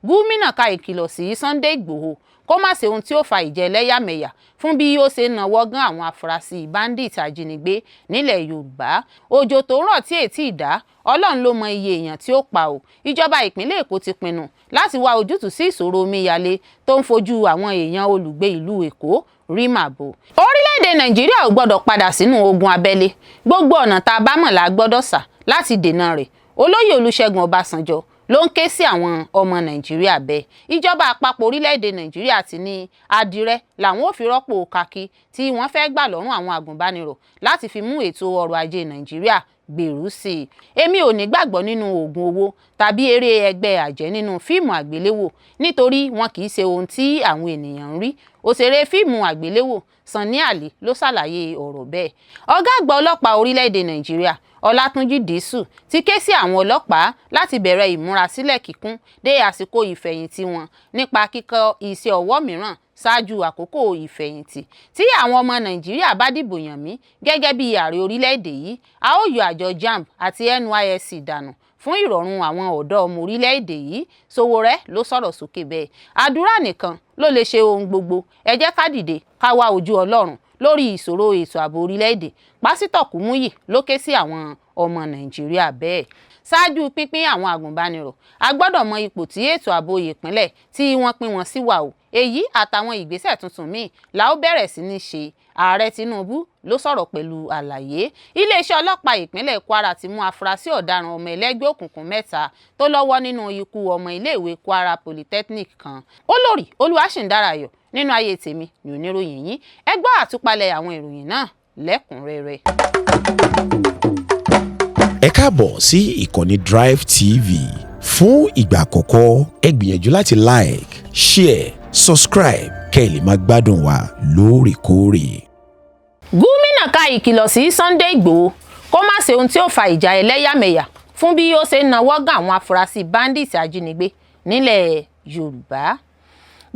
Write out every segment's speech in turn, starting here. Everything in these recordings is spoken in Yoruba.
Gúmínà ka ìkìlọ̀ sí Sunday Ìgbòho kó má ṣe ohun tí ó fa ìjà ẹlẹ́yàmẹ̀yà fún bí ó ṣe nawọ́ gan àwọn afurasí bandit ajínigbé nílẹ̀ Yorùbá. Òjò tó ń rọ̀ tí ètí ìdá Ọlọ́run ló mọ iye èèyàn tí ó pa ò. Ìjọba ìpínlẹ̀ Èkó ti pinnu láti wá ojútùú sí ìṣòro omíyalé tó ń fojú àwọn èèyàn olùgbé ìlú Èkó rí màbo. Orílẹ̀-èdè Nàìjíríà ò gbọ́dọ̀ padà sínú ogun abẹ́lé. Gbogbo ọ̀nà tá a bá mọ̀ la gbọ́dọ̀ sà láti dènà rẹ̀. Olóyè Olúṣẹ́gun Ọbásanjọ́ ló ń ké sí àwọn ọmọ Nàìjíríà bẹ́ẹ̀. Ìjọba àpapọ̀ orílẹ̀-èdè Nàìjíríà ti ní àdìrẹ làwọn ò fi rọ́pò kakí tí wọ́n fẹ́ gbà lọ́rùn àwọn àgùnbánirọ̀ láti fi mú ètò ọrọ̀ ajé Nàìjíríà gbèrú sí i. Èmi ò ní gbàgbọ́ nínú oògùn owó tàbí eré ẹgbẹ́ àjẹ́ nínú fíìmù àgbéléwò nítorí wọn kì í ṣe ohun tí àwọn ènìyàn ń rí. Òṣèré fíìmù àgbéléwò Sunny Adé ló ṣàlàyé ọ̀rọ̀ bẹ́ẹ̀. Ọ̀gá àgbà ọlọ́pàá orílẹ̀-èdè Nàìjíríà Ọlátúnjí Dìísù ti ké sí àwọn ọlọ́pàá láti bẹ̀rẹ̀ ìmúrasílẹ̀ kíkún dé àsìkò ìfẹ̀yìntì wọn nípa kíkọ́ iṣẹ́ ọwọ́ mìíràn ṣáájú àkókò ìfẹ̀yìntì. Tí àwọn ọmọ Nàìjíríà bá dìbò yàn mí gẹ́gẹ́ bí ààrẹ orílẹ̀-èdè yìí, a ó yọ àjọ JAMB àti NYSC dànù fún ìrọ̀rùn àwọn ọ̀dọ́ ọmọ orílẹ̀-èdè yìí. Sowore ló sọ̀rọ̀ sókè bẹ́ẹ̀. Àdúrà nìkan ló lè ṣe ohun gbogbo. Ẹ jẹ́ ká dìde ká wá ojú Ọlọ́run lórí ìṣòro ètò ààbò orílẹ̀-èdè. Pásítọ̀ Kúmúyì ló ké sí àwọn ọmọ Nàìjíríà bẹ́ẹ̀. Ṣáájú pínpín àwọn àgùnbánirọ̀, a gbọ́dọ̀ mọ ipò tí ètò ààbò ìpínlẹ̀ tí wọ́n pín wọn sí wà o. Èyí àtàwọn ìgbésẹ̀ tuntun míì la ó bẹ̀rẹ̀ sí ní ṣe. Ààrẹ Tinubu ló sọ̀rọ̀ pẹ̀lú àlàyé. Iléeṣẹ́ ọlọ́pàá ìpínlẹ̀ Kwara ti mú afurasí ọ̀daràn ọmọ ẹlẹ́gbẹ́ òkùnkùn mẹ́ta tó lọ́wọ́ nínú ikú ọmọ iléèwé Kwara Polytechnic kan. Olórí Olúwaṣìndárayọ̀ nínú Ayé Tèmi ní oníròyìn yín. Ẹ gbọ́ àtúpalẹ̀ àwọn ìròyìn náà lẹ́kùnrẹ́rẹ́. Ẹ káàbọ̀ sí ìkànnì Drive TV. Fún ìgbà àkọ́kọ́, ẹ gbìyànjú láti like, share, subscribe kẹ́ ẹ lè máa gbádùn wa lóòrèkóòrè. Gúmínà ka ìkìlọ̀ sí Sunday Ìgbòho kó má ṣe ohun tí ó fa ìjà ẹlẹ́yàmẹ̀yà fún bí ó ṣe nawọ́ gan àwọn afurasí bandits ajínigbé nílẹ̀ Yorùbá.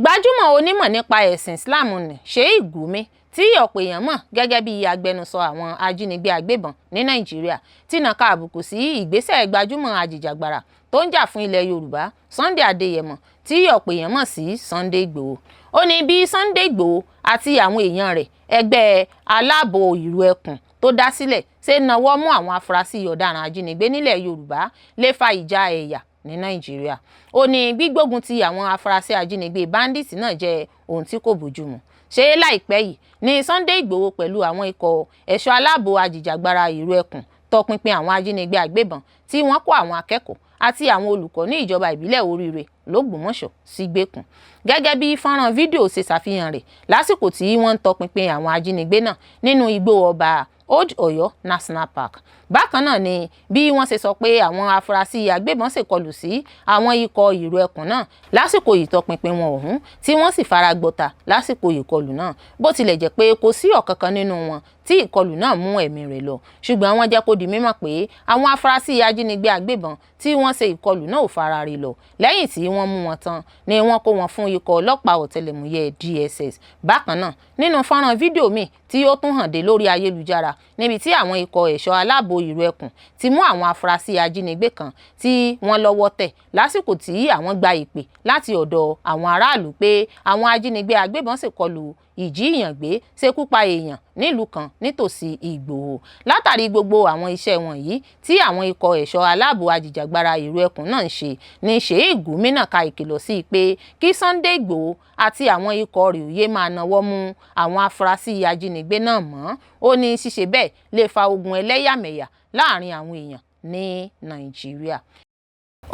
Gbajúmọ̀ onímọ̀ nípa ẹ̀sìn Islam ní Sheikh Gumi tí ọ̀pọ̀ èèyàn mọ̀ gẹ́gẹ́ bí agbẹnusọ àwọn ajínigbé agbébọn ní Nàìjíríà ti nàka àbùkù sí ìgbésẹ̀ gbajúmọ̀ ajìjàgbara tó ń jà fún ilẹ̀ Yorùbá Sunday Adéyẹmọ tí ọ̀pọ̀ èèyàn mọ̀ sí Sunday Ìgbòho. Ó ní bí Sunday Ìgbòho àti àwọn èèyàn rẹ̀ ẹgbẹ́ aláàbò ìlú ẹkùn tó dá sílẹ̀ ṣe nawọ́ mú àwọn afurasí ọ̀daràn ajínigbé nílẹ̀ Yorùbá lè fa ìjà ẹ̀yà ní Nàìjíríà. Ó ní gbígbógun ti àwọn afurasí ajínigbé bandits náà jẹ́ ohun tí kò bójúmu. Ṣé láìpẹ́ yìí ní Sunday Ìgbòho pẹ̀lú àwọn ikọ̀ ẹ̀ṣọ́ aláàbò ajìjàgbara ìlú ẹkùn tọpinpin àwọn ajínigbé agbébọn tí wọ́n kó àwọn akẹ́kọ̀ọ́ àti àwọn olùkọ́ ní ìjọba ìbílẹ̀ Oríire l'Ógbómọ̀ṣọ́ sígbèkùn. Gẹ́gẹ́ bí fọ́nrán fídíò ṣe ṣàfihàn rẹ̀ lásìkò tí wọ́n ń tọpinpin àwọn ajínigbé náà nínú igbó ọba Old Ọ̀yọ́ National Park. Bákan náà ni bí wọ́n ṣe sọ pé àwọn afurasí agbébọn ṣèkọlù sí àwọn ikọ̀ ìlú ẹkùn náà lásìkò ìtọpinpin wọn ọ̀hún tí wọ́n sì fara gbọta lásìkò ìkọlù náà, bó tilẹ̀ jẹ́ pé kò sí ọ̀kankan nínú wọn tí ìkọlù náà mú ẹ̀mí rẹ̀ lọ. Ṣùgbọ́n wọ́n jẹ́ kó di mímọ̀ pé àwọn afurasí ajínigbé agbébọn tí wọ́n ṣe ìkọlù náà ò fara rẹ̀ lọ. Lẹ́yìn tí wọ́n mú wọn tán ni wọ́n kó wọn fún ikọ̀ ọlọ́pàá ọ̀tẹlẹ̀múyẹ́ DSS. Bákan náà nínú fọ́nrán fídíò míì tí ó tún hàn dé lórí ayélujára níbi tí àwọn ikọ̀ ẹ̀ṣọ́ aláàbò ìlú ẹkùn ti mú àwọn afurasí ajínigbé kan tí wọ́n lọ́wọ́ tẹ̀ lásìkò tí àwọn gba ìpè láti ọ̀dọ̀ àwọn aráàlú pé àwọn ajínigbé agbébọn ṣèkọlù ìjíìyàngbé ṣekú pa èèyàn nílùú kan nítòsí Ìgbòho. Látàrí gbogbo àwọn iṣẹ́ wọ̀nyí tí àwọn ikọ̀ ẹ̀ṣọ́ aláàbò ajìjàgbara ìlú ẹkùn náà ń ṣe ní Sheikh Gumi náà ka ìkìlọ̀ sí pé kí Sunday Ìgbòho àti àwọn ikọ̀ rẹ̀ òye máa nawọ́ mú àwọn afurasí ajínigbé náà mọ́. Ó ní ṣíṣe bẹ́ẹ̀ lè fa ogun ẹlẹ́yàmẹ̀yà láàrin àwọn èèyàn ní Nàìjíríà.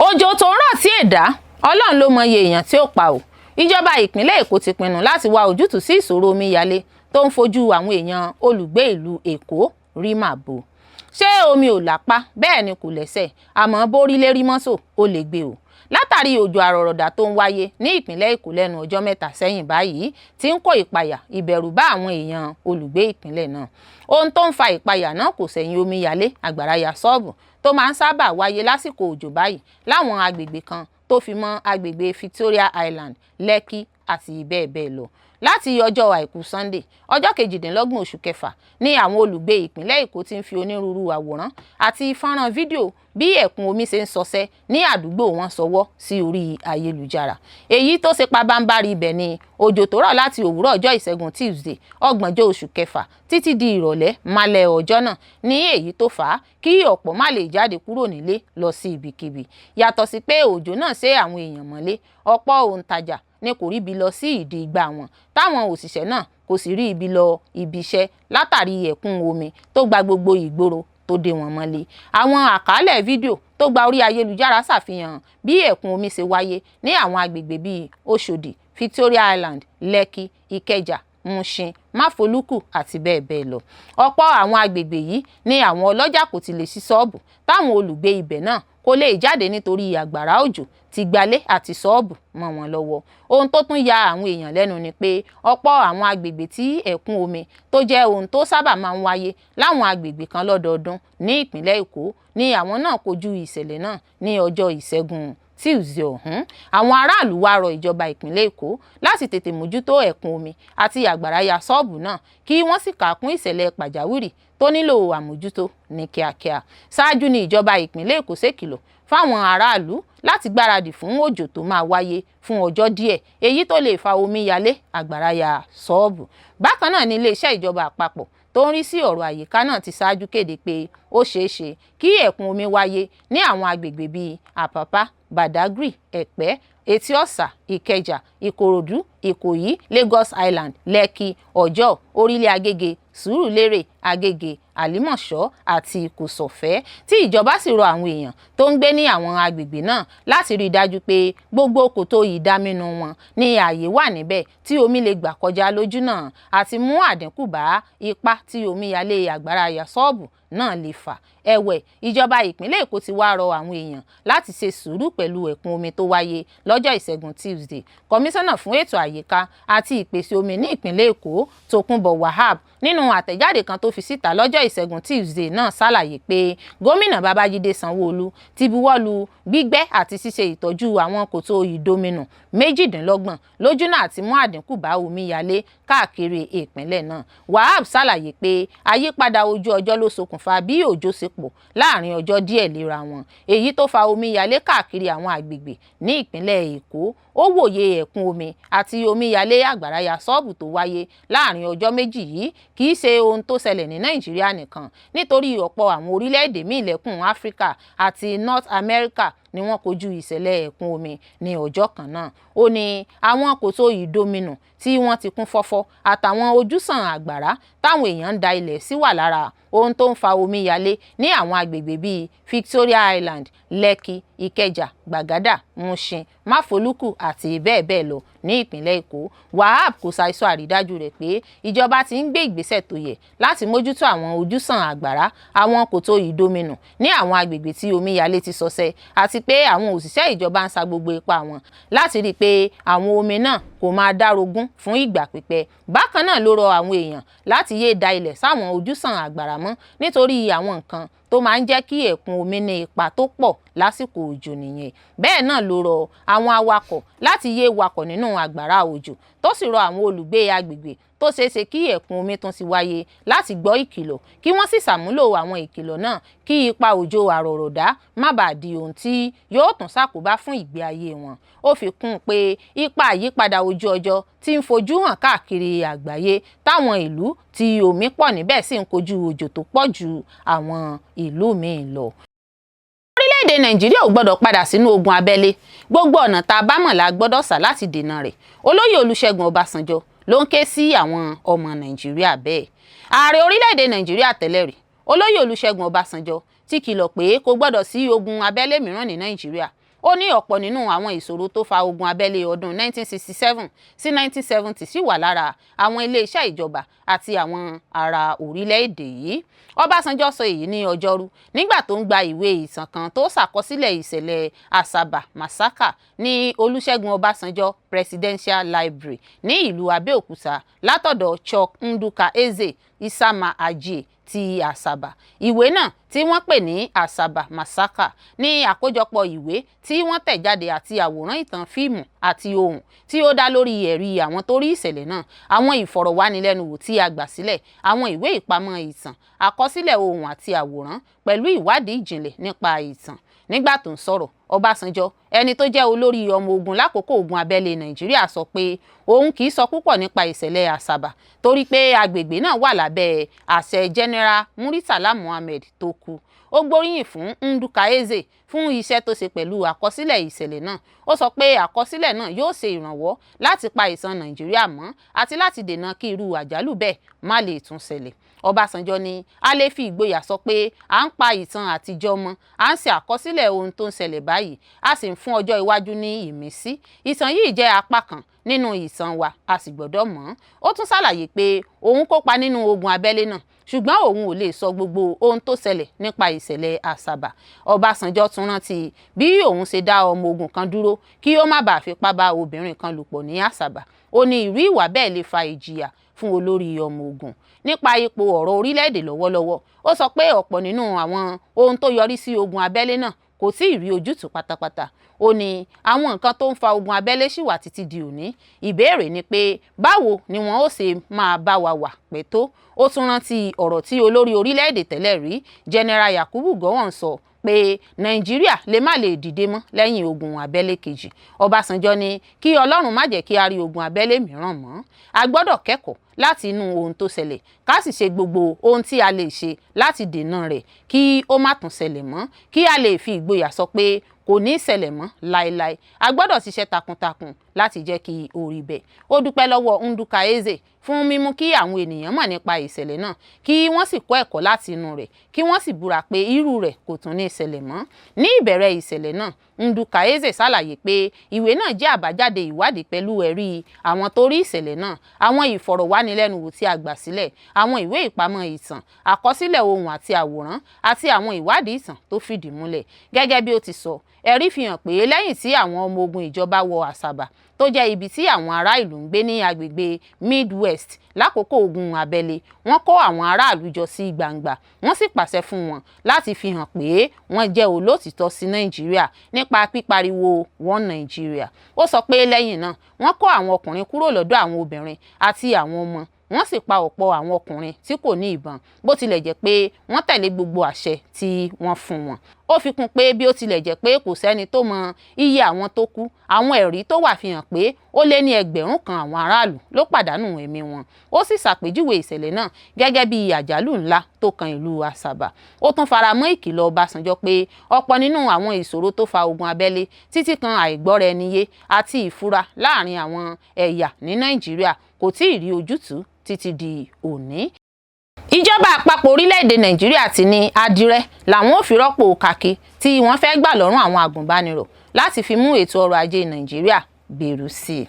Òjò tó ń rọ̀ sí ẹ̀dá Ọlọ́run ló mọ iye èèyàn tí ó pa ò. Ìjọba ìpínlẹ̀ Èkó ti pinnu láti wá ojútùú sí ìṣòro omíyalé tó ń fojú àwọn èèyàn olùgbé ìlú Èkó rí màbo. Ṣé omi ò lápá bẹ́ẹ̀ ni kò lẹ́sẹ̀, àmọ́ bórílé rí mọ́sò ó lè gbé o. Látàrí òjò àrọ̀rọ̀dá tó ń wáyé ní ìpínlẹ̀ Èkó lẹ́nu ọjọ́ mẹ́ta sẹ́yìn báyìí tí ń kó ìpayà ìbẹ̀rù bá àwọn èèyàn olùgbé ìpínlẹ̀ náà. Ohun tó ń fa ìpayà náà kò sẹ̀yìn omíyalé àgbàrá ya ṣọ́ọ̀bù tó máa ń sábà wáyé lásìkò òjò báyìí láwọn agbègbè kan tó fi mọ́ agbègbè Victoria Island, Lekki àti bẹ́ẹ̀ bẹ́ẹ̀ lọ. Láti ọjọ́ àìkú Sunday ọjọ́ 28 oṣù kẹfà ni àwọn olùgbé ìpínlẹ̀ Èkó ti ń fi onírúurú àwòrán àti fọ́nrán fídíò bí ẹ̀kún omi ṣe ń ṣọṣẹ́ ní àdúgbò wọn ṣọwọ́ sí orí ayélujára. Èyí tó ṣe pabambarì ibẹ̀ ni òjò tó rọ̀ láti òwúrọ̀ ọjọ́ ìṣẹ́gun Tuesday 30 oṣù kẹfà títí di ìrọ̀lẹ́ malẹ̀ ọjọ́ náà ní èyí tó fà á kí ọ̀pọ̀ má lè jáde kúrò nílé lọ sí ibikíbi. Yàtọ̀ sí pé òjò náà ṣe àwọn èèyàn mọ́lé, ọ̀pọ̀ òǹtajà ní kò rí ibi lọ sí ìdí ìgbà wọn, táwọn òṣìṣẹ́ náà kò sì rí ibi lọ ibi iṣẹ́ látàrí ẹ̀kún omi tó gba gbogbo ìgboro tó dé wọn mọ́lé. Àwọn àkàálẹ̀ fídíò tó gba orí ayélujára ṣàfihàn bí ẹ̀kún omi ṣe wáyé ní àwọn agbègbè bíi Òṣòdì, Victoria Island, Lẹ́kì, Ìkẹjà, Mushin, Máfolúkù àti bẹ́ẹ̀ bẹ́ẹ̀ lọ. Ọ̀pọ̀ àwọn agbègbè yìí ni àwọn ọlọ́jà kò ti lè ṣí ṣọ́ọ̀bù, táwọn olùgbé ibẹ̀ náà kò lè jáde nítorí àgbàrá òjò ti gbalé àti ṣọ́ọ̀bù mọ́ wọn lọ́wọ́. Ohun tó tún ya àwọn èèyàn lẹ́nu ni pé ọ̀pọ̀ àwọn agbègbè tí ẹ̀kún omi tó jẹ́ ohun tó sábà máa ń wáyé láwọn agbègbè kan lọ́dọọdún ní ìpínlẹ̀ Èkó ni àwọn náà kojú ìṣẹ̀lẹ̀ náà ní ọjọ́ ìṣẹ́gun Tuesday ọ̀hún. Àwọn aráàlú wá rọ ìjọba ìpínlẹ̀ Èkó láti tètè mójútó ẹ̀kún omi àti àgbàrá ya ṣọ́ọ̀bù náà kí wọ́n sì kà kún ìṣẹ̀lẹ̀ pàjáwìrì tó nílò àmójútó ní kíákíá. Ṣáájú ni ìjọba ìpínlẹ̀ Èkó ṣèkìlọ̀ fáwọn aráàlú láti gbáradì fún òjò tó máa wáyé fún ọjọ́ díẹ̀ èyí tó lè fa omíyalé àgbàrá ya ṣọ́ọ̀bù. Bákan náà ni iléeṣẹ́ ìjọba àpapọ̀ tó ń rí sí ọ̀rọ̀ àyíká náà ti ṣáájú kéde pé ó ṣeéṣe kí ẹ̀kún omi wáyé ní àwọn agbègbè bíi Àpápá, Badagry, Ẹ̀pẹ́, Etí Ọ̀sà, Ìkẹjà, Ìkòròdú, Ìkòyí, Lagos Island, Lẹ́kì, Ọ̀jọ́, Orílẹ̀ Agége, Sùúrùlérè, Agége, Àlímọ̀ṣọ́ àti Kòsọ̀fẹ́, tí ìjọba sì rọ àwọn èèyàn tó ń gbé ní àwọn agbègbè náà láti rí i dájú pé gbogbo kòtò ìdáminú wọn ní ààyè wà níbẹ̀ tí omi lè gbà kọjá lójú náà àti mú àdínkù bá ipa tí omíyalé àgbàrá ya ṣọ́ọ̀bù náà lè fà. Ẹ̀wẹ̀, ìjọba ìpínlẹ̀ Èkó ti wá rọ àwọn èèyàn láti ṣe sùúrù pẹ̀lú ẹ̀kún omi tó wáyé lọ́jọ́ ìṣẹ́gun Tuesday. Kọmíṣánná fún ètò àyíká àti ìpèsè omi ní ìpínlẹ̀ Èkó, Tókunbọ̀ Wahab, nínú àtẹ̀jáde kan tó fi síta lọ́jọ́ ìṣẹ́gun Tuesday náà ṣàlàyé pé gómìnà Babájídé Sanwó-Olú ti buwọ́lu gbígbẹ́ àti ṣíṣe ìtọ́jú àwọn kòtò ìdominù 28 lójúnà àti mú àdínkù bá omíyalé káàkiri ìpínlẹ̀ náà. Wahab ṣàlàyé pé àyípadà ojú ọjọ́ ló ṣokùnfà bí òjò ṣe pọ̀ láàrin ọjọ́ díẹ̀ léra wọn, èyí tó fa omíyalé káàkiri àwọn agbègbè ní ìpínlẹ̀ Èkó. Ó wòye ẹ̀kún omi àti omíyalé àgbàrá ya ṣọ́ọ̀bù tó wáyé láàrin ọjọ́ méjì yìí kì í ṣe ohun tó ṣẹlẹ̀ ní Nàìjíríà nìkan, nítorí ọ̀pọ̀ àwọn orílẹ̀-èdè míì lẹ́kùn Áfíríkà àti North America ni wọ́n kojú ìṣẹ̀lẹ̀ ẹ̀kún omi ní ọjọ́ kan náà. Ó ní àwọn kòtò ìdominù tí wọ́n ti kún fọ́fọ́ àtàwọn ojúsàn àgbàrá táwọn èèyàn ń da ilẹ̀ sí wà lára ohun tó ń fa omíyalé ní àwọn agbègbè bíi Victoria Island, Lẹ́kì, Ìkẹjà, Gbàgádà, Mushin, Máfolúkù àti bẹ́ẹ̀ bẹ́ẹ̀ lọ ní ìpínlẹ̀ Èkó. Wahab kò ṣàìsọ àrídájú rẹ̀ pé ìjọba ti ń gbé ìgbésẹ̀ tó yẹ láti mójútó àwọn ojúsàn àgbàrá, àwọn kòtò ìdominù ní àwọn agbègbè tí omíyalé ti ṣọṣẹ́ àti pé àwọn òṣìṣẹ́ ìjọba ń sa gbogbo ipá wọn láti rí i pé àwọn omi náà kò máa dárogún fún ìgbà pípẹ́. Bákan náà ló rọ àwọn èèyàn láti yéé da ilẹ̀ sáwọn ojúsàn àgbàrá mọ́ nítorí àwọn nǹkan tó máa ń jẹ́ kí ẹ̀kún omi ní ipa tó pọ̀ lásìkò òjò nìyẹn. Bẹ́ẹ̀ náà ló rọ àwọn awakọ̀ láti yéé wakọ̀ nínú àgbàrá òjò, tó sì rọ àwọn olùgbé agbègbè tó ṣeéṣe kí ẹ̀kún omi tún ti wáyé láti gbọ́ ìkìlọ̀ kí wọ́n sì ṣàmúlò àwọn ìkìlọ̀ náà kí ipa òjò àrọ̀rọ̀dá má bàa di ohun tí yóò tún ṣàkóbá fún ìgbé ayé wọn. Ó fi kún un pé ipa àyípadà ojú ọjọ́ ti ń fojú hàn káàkiri àgbáyé táwọn ìlú tí omi pọ̀ níbẹ̀ sì ń kojú òjò tó pọ̀ ju àwọn ìlú míì lọ. Orílẹ̀-èdè Nàìjíríà ò gbọ́dọ̀ padà sínú ogun abẹ́lé, gbogbo ọ̀nà tá a bá mọ̀ la gbọ́dọ̀ sà láti dènà rẹ̀. Olóyè Olúṣẹ́gun Ọbásanjọ́ ló ń ké sí àwọn ọmọ Nàìjíríà bẹ́ẹ̀. Ààrẹ orílẹ̀-èdè Nàìjíríà tẹ́lẹ̀ rí, Olóyè Olúṣẹ́gun Ọbásanjọ́ ti kìlọ̀ pé kò gbọ́dọ̀ sí ogun abẹ́lé mìíràn ní Nàìjíríà. Ó ní ọ̀pọ̀ nínú àwọn ìṣòro tó fa ogun abẹ́lé ọdún 1967 sí 1970 sì wà lára àwọn iléeṣẹ́ ìjọba àti àwọn ará orílẹ̀-èdè yìí. Ọbásanjọ́ sọ èyí ní Ọjọ́rú nígbà tó ń gba ìwé ìtàn kan tó ṣàkọsílẹ̀ ìṣẹ̀lẹ̀ Asaba Massacre ní Olúṣẹ́gun Ọbásanjọ́ Presidential Library ní ìlú Abẹ́òkúta látọ̀dọ̀ Chuck Nduka Eze Isama Ajie ti Àsàbà. Ìwé náà tí wọ́n pè ní Àsàbà Massacre ní àkójọpọ̀ ìwé tí wọ́n tẹ̀ jáde àti àwòrán ìtàn fíìmù àti ohùn tí ó dá lórí ẹ̀rí àwọn tó rí ìṣẹ̀lẹ̀ náà, àwọn ìfọ̀rọ̀wánilẹ́nuwò tí a gbà sílẹ̀, àwọn ìwé ìpamọ́ ìtàn, àkọsílẹ̀ ohùn àti àwòrán pẹ̀lú ìwádìí ìjìnlẹ̀ nípa ìtàn. Nígbà tó ń sọ̀rọ̀, Ọbásanjọ́, ẹni tó jẹ́ olórí ọmọ ogun lákòókò ogun abẹ́lé Nàìjíríà, sọ pé òun kì í sọ púpọ̀ nípa ìṣẹ̀lẹ̀ Àsàbà torí pé agbègbè náà wà lábẹ́ àṣẹ General Muritala Muhammed tó kú. Ó gbóríyìn fún Nduka Eze fún iṣẹ́ tó ṣe pẹ̀lú àkọsílẹ̀ ìṣẹ̀lẹ̀ náà. Ó sọ pé àkọsílẹ̀ náà yóò ṣe ìrànwọ́ láti pa ìtàn Nàìjíríà mọ́ àti láti dènà kí irú àjálù bẹ́ẹ̀ má lè tún ṣẹlẹ̀. Ọbásanjọ́ ní a lè fi ìgboyà sọ pé à ń pa ìtàn àtijọ́ mọ́, à ń ṣe àkọsílẹ̀ ohun tó ń ṣẹlẹ̀ báyìí, a sì ń fún ọjọ́ iwájú ní ìmísí. Ìtàn yìí jẹ́ apá kan nínú ìtàn wa, a sì gbọ́dọ̀ mọ̀. Ó tún ṣàlàyé pé òun kópa nínú ogun abẹ́lé náà ṣùgbọ́n òun ò lè sọ gbogbo ohun tó ṣẹlẹ̀ nípa ìṣẹ̀lẹ̀ Àsàbà. Ọbásanjọ́ tún rántí bí òun ṣe dá ọmọ ogun kan dúró kí ó má bàa fipá bá obìnrin kan lò pọ̀ ní Àsàbà. Ó ní irú ìwà bẹ́ẹ̀ lè fa ìjìyà fún olórí ọmọ ogun. Nípa ipò ọ̀rọ̀ orílẹ̀-èdè lọ́wọ́lọ́wọ́, ó sọ pé ọ̀pọ̀ nínú àwọn ohun tó yọrí sí ogun abẹ́lé náà kò tí ì rí ojútùú pátápátá. Ó ní àwọn nǹkan tó ń fa ogun abẹ́lé ṣì wà títí di òní. Ìbéèrè ni pé báwo ni wọn ó ṣe máa bá wa wà pẹ́ tó. Ó tún rántí ọ̀rọ̀ tí olórí orílẹ̀-èdè tẹ́lẹ̀ rí General Yakubu Gowon sọ pé Nàìjíríà lè má lè dìde mọ́ lẹ́yìn ogun abẹ́lé kejì. Ọbásanjọ́ ní kí Ọlọ́run má jẹ́ kí a rí ogun abẹ́lé mìíràn mọ́. A gbọ́dọ̀ kẹ́kọ̀ọ́ láti inú ohun tó ṣẹlẹ̀, ká sì ṣe gbogbo ohun tí a lè ṣe láti dènà rẹ̀ kí ó má tún ṣẹlẹ̀ mọ́, kí a lè fi ìgboyà sọ pé kò ní ṣẹlẹ̀ mọ́ láéláé. A gbọ́dọ̀ ṣiṣẹ́ takuntakun láti jẹ́ kí ó rí bẹ́ẹ̀. Ó dúpẹ́ lọ́wọ́ Nduka Eze fún mímú kí àwọn ènìyàn mọ̀ nípa ìṣẹ̀lẹ̀ náà, kí wọ́n sì kọ́ ẹ̀kọ́ láti inú rẹ̀, kí wọ́n sì búra pé irú rẹ̀ kò tún ní ṣẹlẹ̀ mọ́. Ní ìbẹ̀rẹ̀ ìṣẹ̀lẹ̀ náà, Nduka Eze ṣàlàyé pé ìwé náà jẹ́ àbájáde ìwádìí pẹ̀lú ẹ̀rí àwọn tó rí ìṣẹ̀lẹ̀ náà, àwọn ìfọ̀rọ̀wánilẹ́nuwò tí a gbà sílẹ̀, àwọn ìwé ìpamọ́ ìtàn, àkọsílẹ̀ ohùn àti àwòrán, àti àwọn ìwádìí ìtàn tó fìdí múlẹ̀. Gẹ́gẹ́ bí ó ti sọ, ẹ̀rí fi hàn pé lẹ́yìn tí àwọn ọmọ ogun ìjọba wọ Àsàbà, tó jẹ́ ibi tí àwọn ará ìlú ń gbé ní agbègbè Midwest lákòókò ogun abẹ́lé, wọ́n kó àwọn aráàlú jọ sí gbangba, wọ́n sì pàṣẹ fún wọn láti fi hàn pé wọ́n jẹ́ olótìtọ́ sí Nàìjíríà nípa pípariwo One Nigeria. Ó sọ pé lẹ́yìn náà wọ́n kó àwọn ọkùnrin kúrò lọ́dọ̀ àwọn obìnrin àti àwọn ọmọ, wọ́n sì pa ọ̀pọ̀ àwọn ọkùnrin tí kò ní ìbọn, bó tilẹ̀ jẹ́ pé wọ́n tẹ̀lé gbogbo àṣẹ tí wọ́n fún wọn. Ó fi kún pé bí ó tilẹ̀ jẹ́ pé kò sẹ́ni tó mọ iye àwọn tó kú, àwọn ẹ̀rí tó wà fi hàn pé ó lé ní 1000 àwọn aráàlú ló pàdánù ẹ̀mí wọn. Ó sì ṣàpèjúwe ìṣẹ̀lẹ̀ náà gẹ́gẹ́ bí àjálù ńlá tó kan ìlú Àsàbà. Ó tún faramọ́ ìkìlọ̀ Ọbásanjọ́ pé ọ̀pọ̀ nínú àwọn ìṣòro tó fa ogun abẹ́lé títí kan àìgbọ́ra-ẹniyé àti ìfura láàrin àwọn ẹ̀yà ní Nàìjíríà kò tí ì rí ojútùú títí di òní. Ìjọba àpapọ̀ orílẹ̀-èdè Nàìjíríà ti ní àdírẹ́ làwọn ò fi rọ́pò kàkí tí wọ́n fẹ́ gbà lọ́rùn àwọn agùnbánirọ̀ láti fi mú ètò ọrọ̀ ajé Nàìjíríà gbèrú sí i.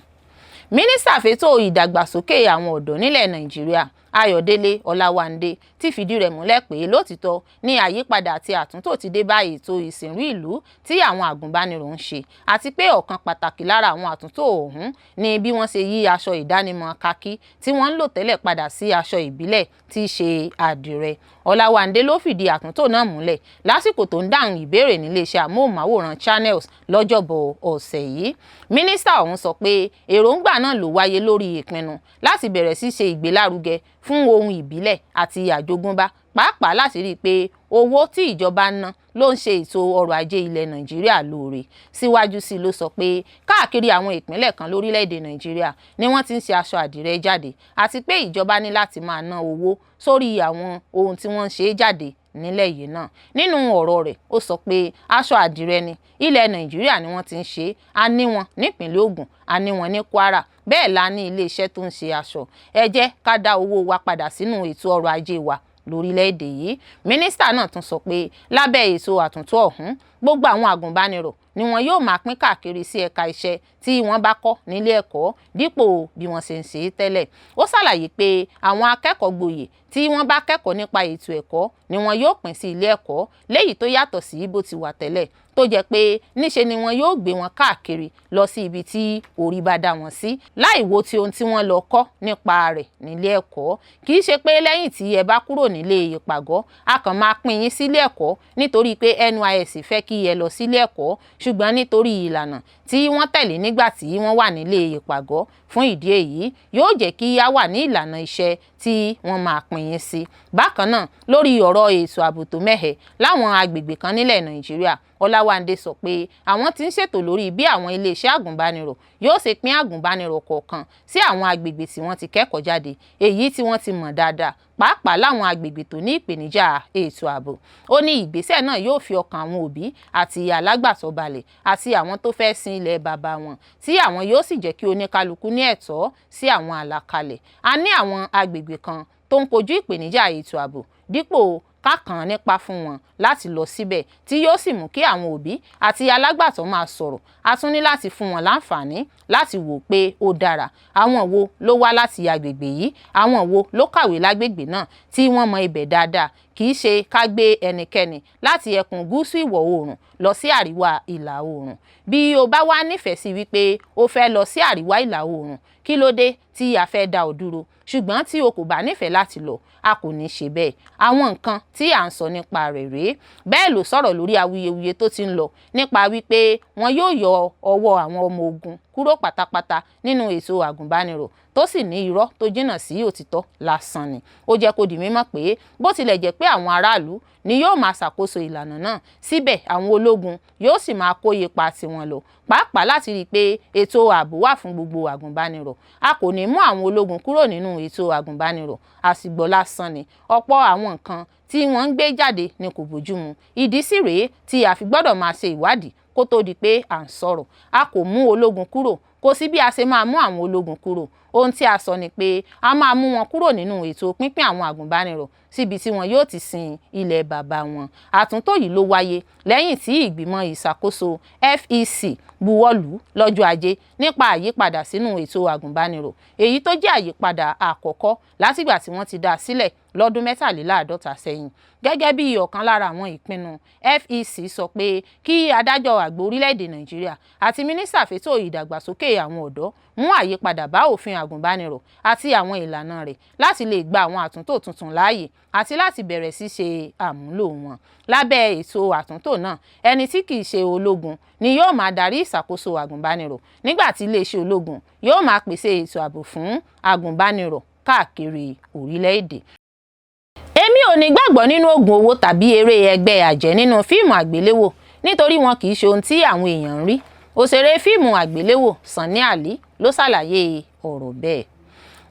Mínísítà fẹ́tò ìdàgbàsókè àwọn ọ̀dọ́ nílẹ̀ Nàìjíríà Ayọ̀délé Ọláwándé ti fìdí rẹ̀ múlẹ̀ pé lótìtọ́ ní àyípadà àti àtúntò ti dé bá ètò ìsìnrú ìlú tí àwọn agùnbánirọ̀ ń ṣe, àti pé ọ̀kan pàtàkì lára àwọn àtúntò ọ̀hún ni bí wọ́n ṣe yí aṣọ ìdánimọ̀ kakí tí wọ́n ń lò tẹ́lẹ̀ padà sí aṣọ ìbílẹ̀ tí í ṣe àdìrẹ. Ọláwándé ló fìdí àtúntò náà múlẹ̀ lásìkò tó ń dáhùn ìbéèrè níléeṣẹ́ amóhùnmáwòrán Channels lọ́jọ́bọ̀ ọ̀sẹ̀ yìí. Mínísítà ọ̀hún sọ pé èròǹgbà náà ló wáyé lórí ìpinnu láti bẹ̀rẹ̀ sí ṣe ìgbélárugẹ fún ohun ìbílẹ̀ àti àjogúnbá, pàápàá láti rí i pé owó tí ìjọba ń ná ló ń ṣe ètò ọrọ̀ ajé ilẹ̀ Nàìjíríà lóore. Síwájú sí ló sọ pé káàkiri àwọn ìpínlẹ̀ kan lórílẹ̀‐èdè Nàìjíríà ni wọ́n ti ń ṣe aṣọ àdìrẹ jáde, àti pé ìjọba ní láti máa ná owó sórí àwọn ohun tí wọ́n ń ṣe jáde nílẹ̀ yìí náà. Nínú ọ̀rọ̀ rẹ̀, ó sọ pé aṣọ àdìrẹ ní ilẹ̀ Nàìjíríà ni wọ́n ti ń ṣe, a ní wọn nípìnlẹ̀ Ògùn, a ní wọn ní Kwara, bẹ́ẹ̀ la ní iléeṣẹ́ tó ń ṣe aṣọ. Ẹ jẹ́ ká dá owó wa padà sínú ètò ọrọ̀ ajé wa lórílẹ̀‐èdè yìí. Mínísítà náà tún sọ pé lábẹ́ ètò àtúntò ọ̀hún, gbogbo àwọn àgùnbánirọ̀ ni wọn yóò máa pín káàkiri sí ẹ̀ka iṣẹ́ tí wọ́n bá kọ́ nílé ẹ̀kọ́ dípò bí wọ́n ṣe ń ṣe tẹ́lẹ̀. Ó ṣàlàyé pé àwọn akẹ́kọ̀ọ́ gboyè tí wọ́n bá kẹ́kọ̀ọ́ nípa ètò ẹ̀kọ́ ni wọn yóò pín sí ilé ẹ̀kọ́ léyìí tó yàtọ̀ sí bó ti wà tẹ́lẹ̀, tó jẹ́ pé níṣe ni wọn yóò gbé wọn káàkiri lọ sí ibi tí orí bá dá wọn sí láì wo ti ohun tí wọ́n lọ kọ́ nípa rẹ̀ nílé ẹ̀kọ́. Kì í ṣe pé lẹ́yìn tí ẹ bá kúrò nílé ìpàgọ́ a kàn máa pín yín sílé ẹ̀kọ́ nítorí pé NYSC fẹ́ kí ẹ lọ sílé ẹ̀kọ́, ṣùgbọ́n nítorí ìlànà tí wọ́n tẹ̀lé nígbà tí wọ́n wà nílé ìpàgọ́. Fún ìdí èyí yóò jẹ́ kí a wà ní ìlànà iṣẹ́ tí wọ́n máa pín yín sí. Bákan náà lórí ọ̀rọ̀ ètò ààbò tó mẹ́hẹ láwọn agbègbè kan nílẹ̀ Nàìjíríà, Ọláwándé sọ pé àwọn ti ń ṣètò lórí bí àwọn iléeṣẹ́ àgùnbánirọ̀ yóò ṣe pín àgùnbánirọ̀ kọ̀ọ̀kan sí àwọn agbègbè tí wọ́n ti kẹ́kọ̀ọ́ jáde, èyí tí wọ́n ti mọ̀ dáadáa pàápàá láwọn agbègbè tó ní ìpèníjà ètò ààbò. Ó ní ìgbésẹ̀ náà yóò fi ọkàn àwọn òbí àti alágbàtọ́ balẹ̀ àti àwọn tó fẹ́ sin ilẹ̀ bàbá wọn, tí àwọn yóò sì jẹ́ kí oníkálukú ní ẹ̀tọ́ sí àwọn àlàkalẹ̀. A ní àwọn agbègbè kan tó ń kojú ìpèníjà ètò ààbò, dípò kákan nípa fún wọn láti lọ síbẹ̀ tí yóò sì mú kí àwọn òbí àti alágbàtọ́ máa sọ̀rọ̀. A tún ní láti fún wọn láǹfààní láti wò pé ó dára, àwọn wo ló wá láti agbègbè yìí, àwọn wo ló kàwé lágbègbè náà tí wọ́n mọ ibẹ̀ dáadáa. Kì í ṣe ká gbé ẹnikẹ́ni láti ẹkùn gúúsù ìwọ̀ oòrùn lọ sí àríwá ìlà oòrùn. Bí o bá wá nífẹ̀ẹ́ sí wípé o fẹ́ lọ sí àríwá ìlà oòrùn, kí ló dé tí a fẹ́ dá ọ dúró? Ṣùgbọ́n tí o kò bá nífẹ̀ẹ́ láti lọ, a kò ní ṣe bẹ́ẹ̀. Àwọn nǹkan tí à ń sọ nípa rẹ̀ rèé. Bẹ́ẹ̀ ló sọ̀rọ̀ lórí awuyewuye tó ti ń lọ nípa wípé wọn yóò yọ ọwọ́ àwọn ọmọ ogun kúrò pátápátá nínú ètò àgùnbánirọ̀, tó sì ní irọ́ tó jìnnà sí òtítọ́ lásán ni. Ó jẹ́ kó di mímọ̀ pé bó tilẹ̀ jẹ́ pé àwọn aráàlú ni yóò máa ṣàkóso ìlànà náà, síbẹ̀ àwọn ológun yóò sì máa kó ipa tiwọn lọ, pàápàá láti rí i pé ètò ààbò wà fún gbogbo àgùnbánirọ̀. A kò ní mú àwọn ológun kúrò nínú ètò àgùnbánirọ̀, àsìgbọ́ lásán ni. Ọ̀pọ̀ àwọn nǹkan tí wọ́n ń gbé jáde ni kò bójúmu. Ìdí sì rèé tí a fi gbọ́dọ̀ máa ṣe ìwádìí kó tó di pé à ń sọ̀rọ̀. A kò mú ológun kúrò, kò sí bí a ṣe máa mú àwọn ológun kúrò. Ohun tí a sọ ni pé a máa mú wọn kúrò nínú ètò pínpín àwọn àgùnbánirọ̀ síbi tí wọn yóò ti sin ilẹ̀ bàbá wọn. Àtúntò yìí ló wáyé lẹ́yìn tí ìgbìmọ̀ ìṣàkóso FEC buwọ́lù lọ́jọ́ Ajé nípa àyípadà sínú ètò àgùnbánirọ̀, èyí tó jẹ́ àyípadà àkọ́kọ́ látìgbà tí wọ́n ti dá a sílẹ̀ lọ́dún 43 sẹ́yìn. Gẹ́gẹ́ bí ọ̀kan lára àwọn ìpinnu, FEC sọ pé kí adájọ́ àgbà orílẹ̀-èdè Nàìjíríà àti mínísítà fétò ìdàgbàsókè àwọn ọ̀dọ́ mú àyípadà bá òfin àgùnbánirọ̀ àti àwọn ìlànà rẹ̀ láti lè gba àwọn àtúntò tuntun láàyè àti láti bẹ̀rẹ̀ sí ṣe àmúlò wọn. Lábẹ́ ètò àtúntò náà, ẹni tí kìí ṣe ológun ni yóò máa darí ìṣàkóso àgùnbánirọ̀, nígbà tí iléeṣẹ́ ológun yóò máa pèsè ètò ààbò fún àgùnbánirọ̀ káàkiri orílẹ̀-èdè. Èmi ò ní gbàgbọ́ nínú oògùn owó tàbí eré ẹgbẹ́ àjẹ́ nínú fíìmù àgbéléwò nítorí wọn kì í ṣe ohun tí àwọn èèyàn ń rí. Òṣèré fíìmù àgbéléwò Sunny Ali ló ṣàlàyé ọ̀rọ̀ bẹ́ẹ̀.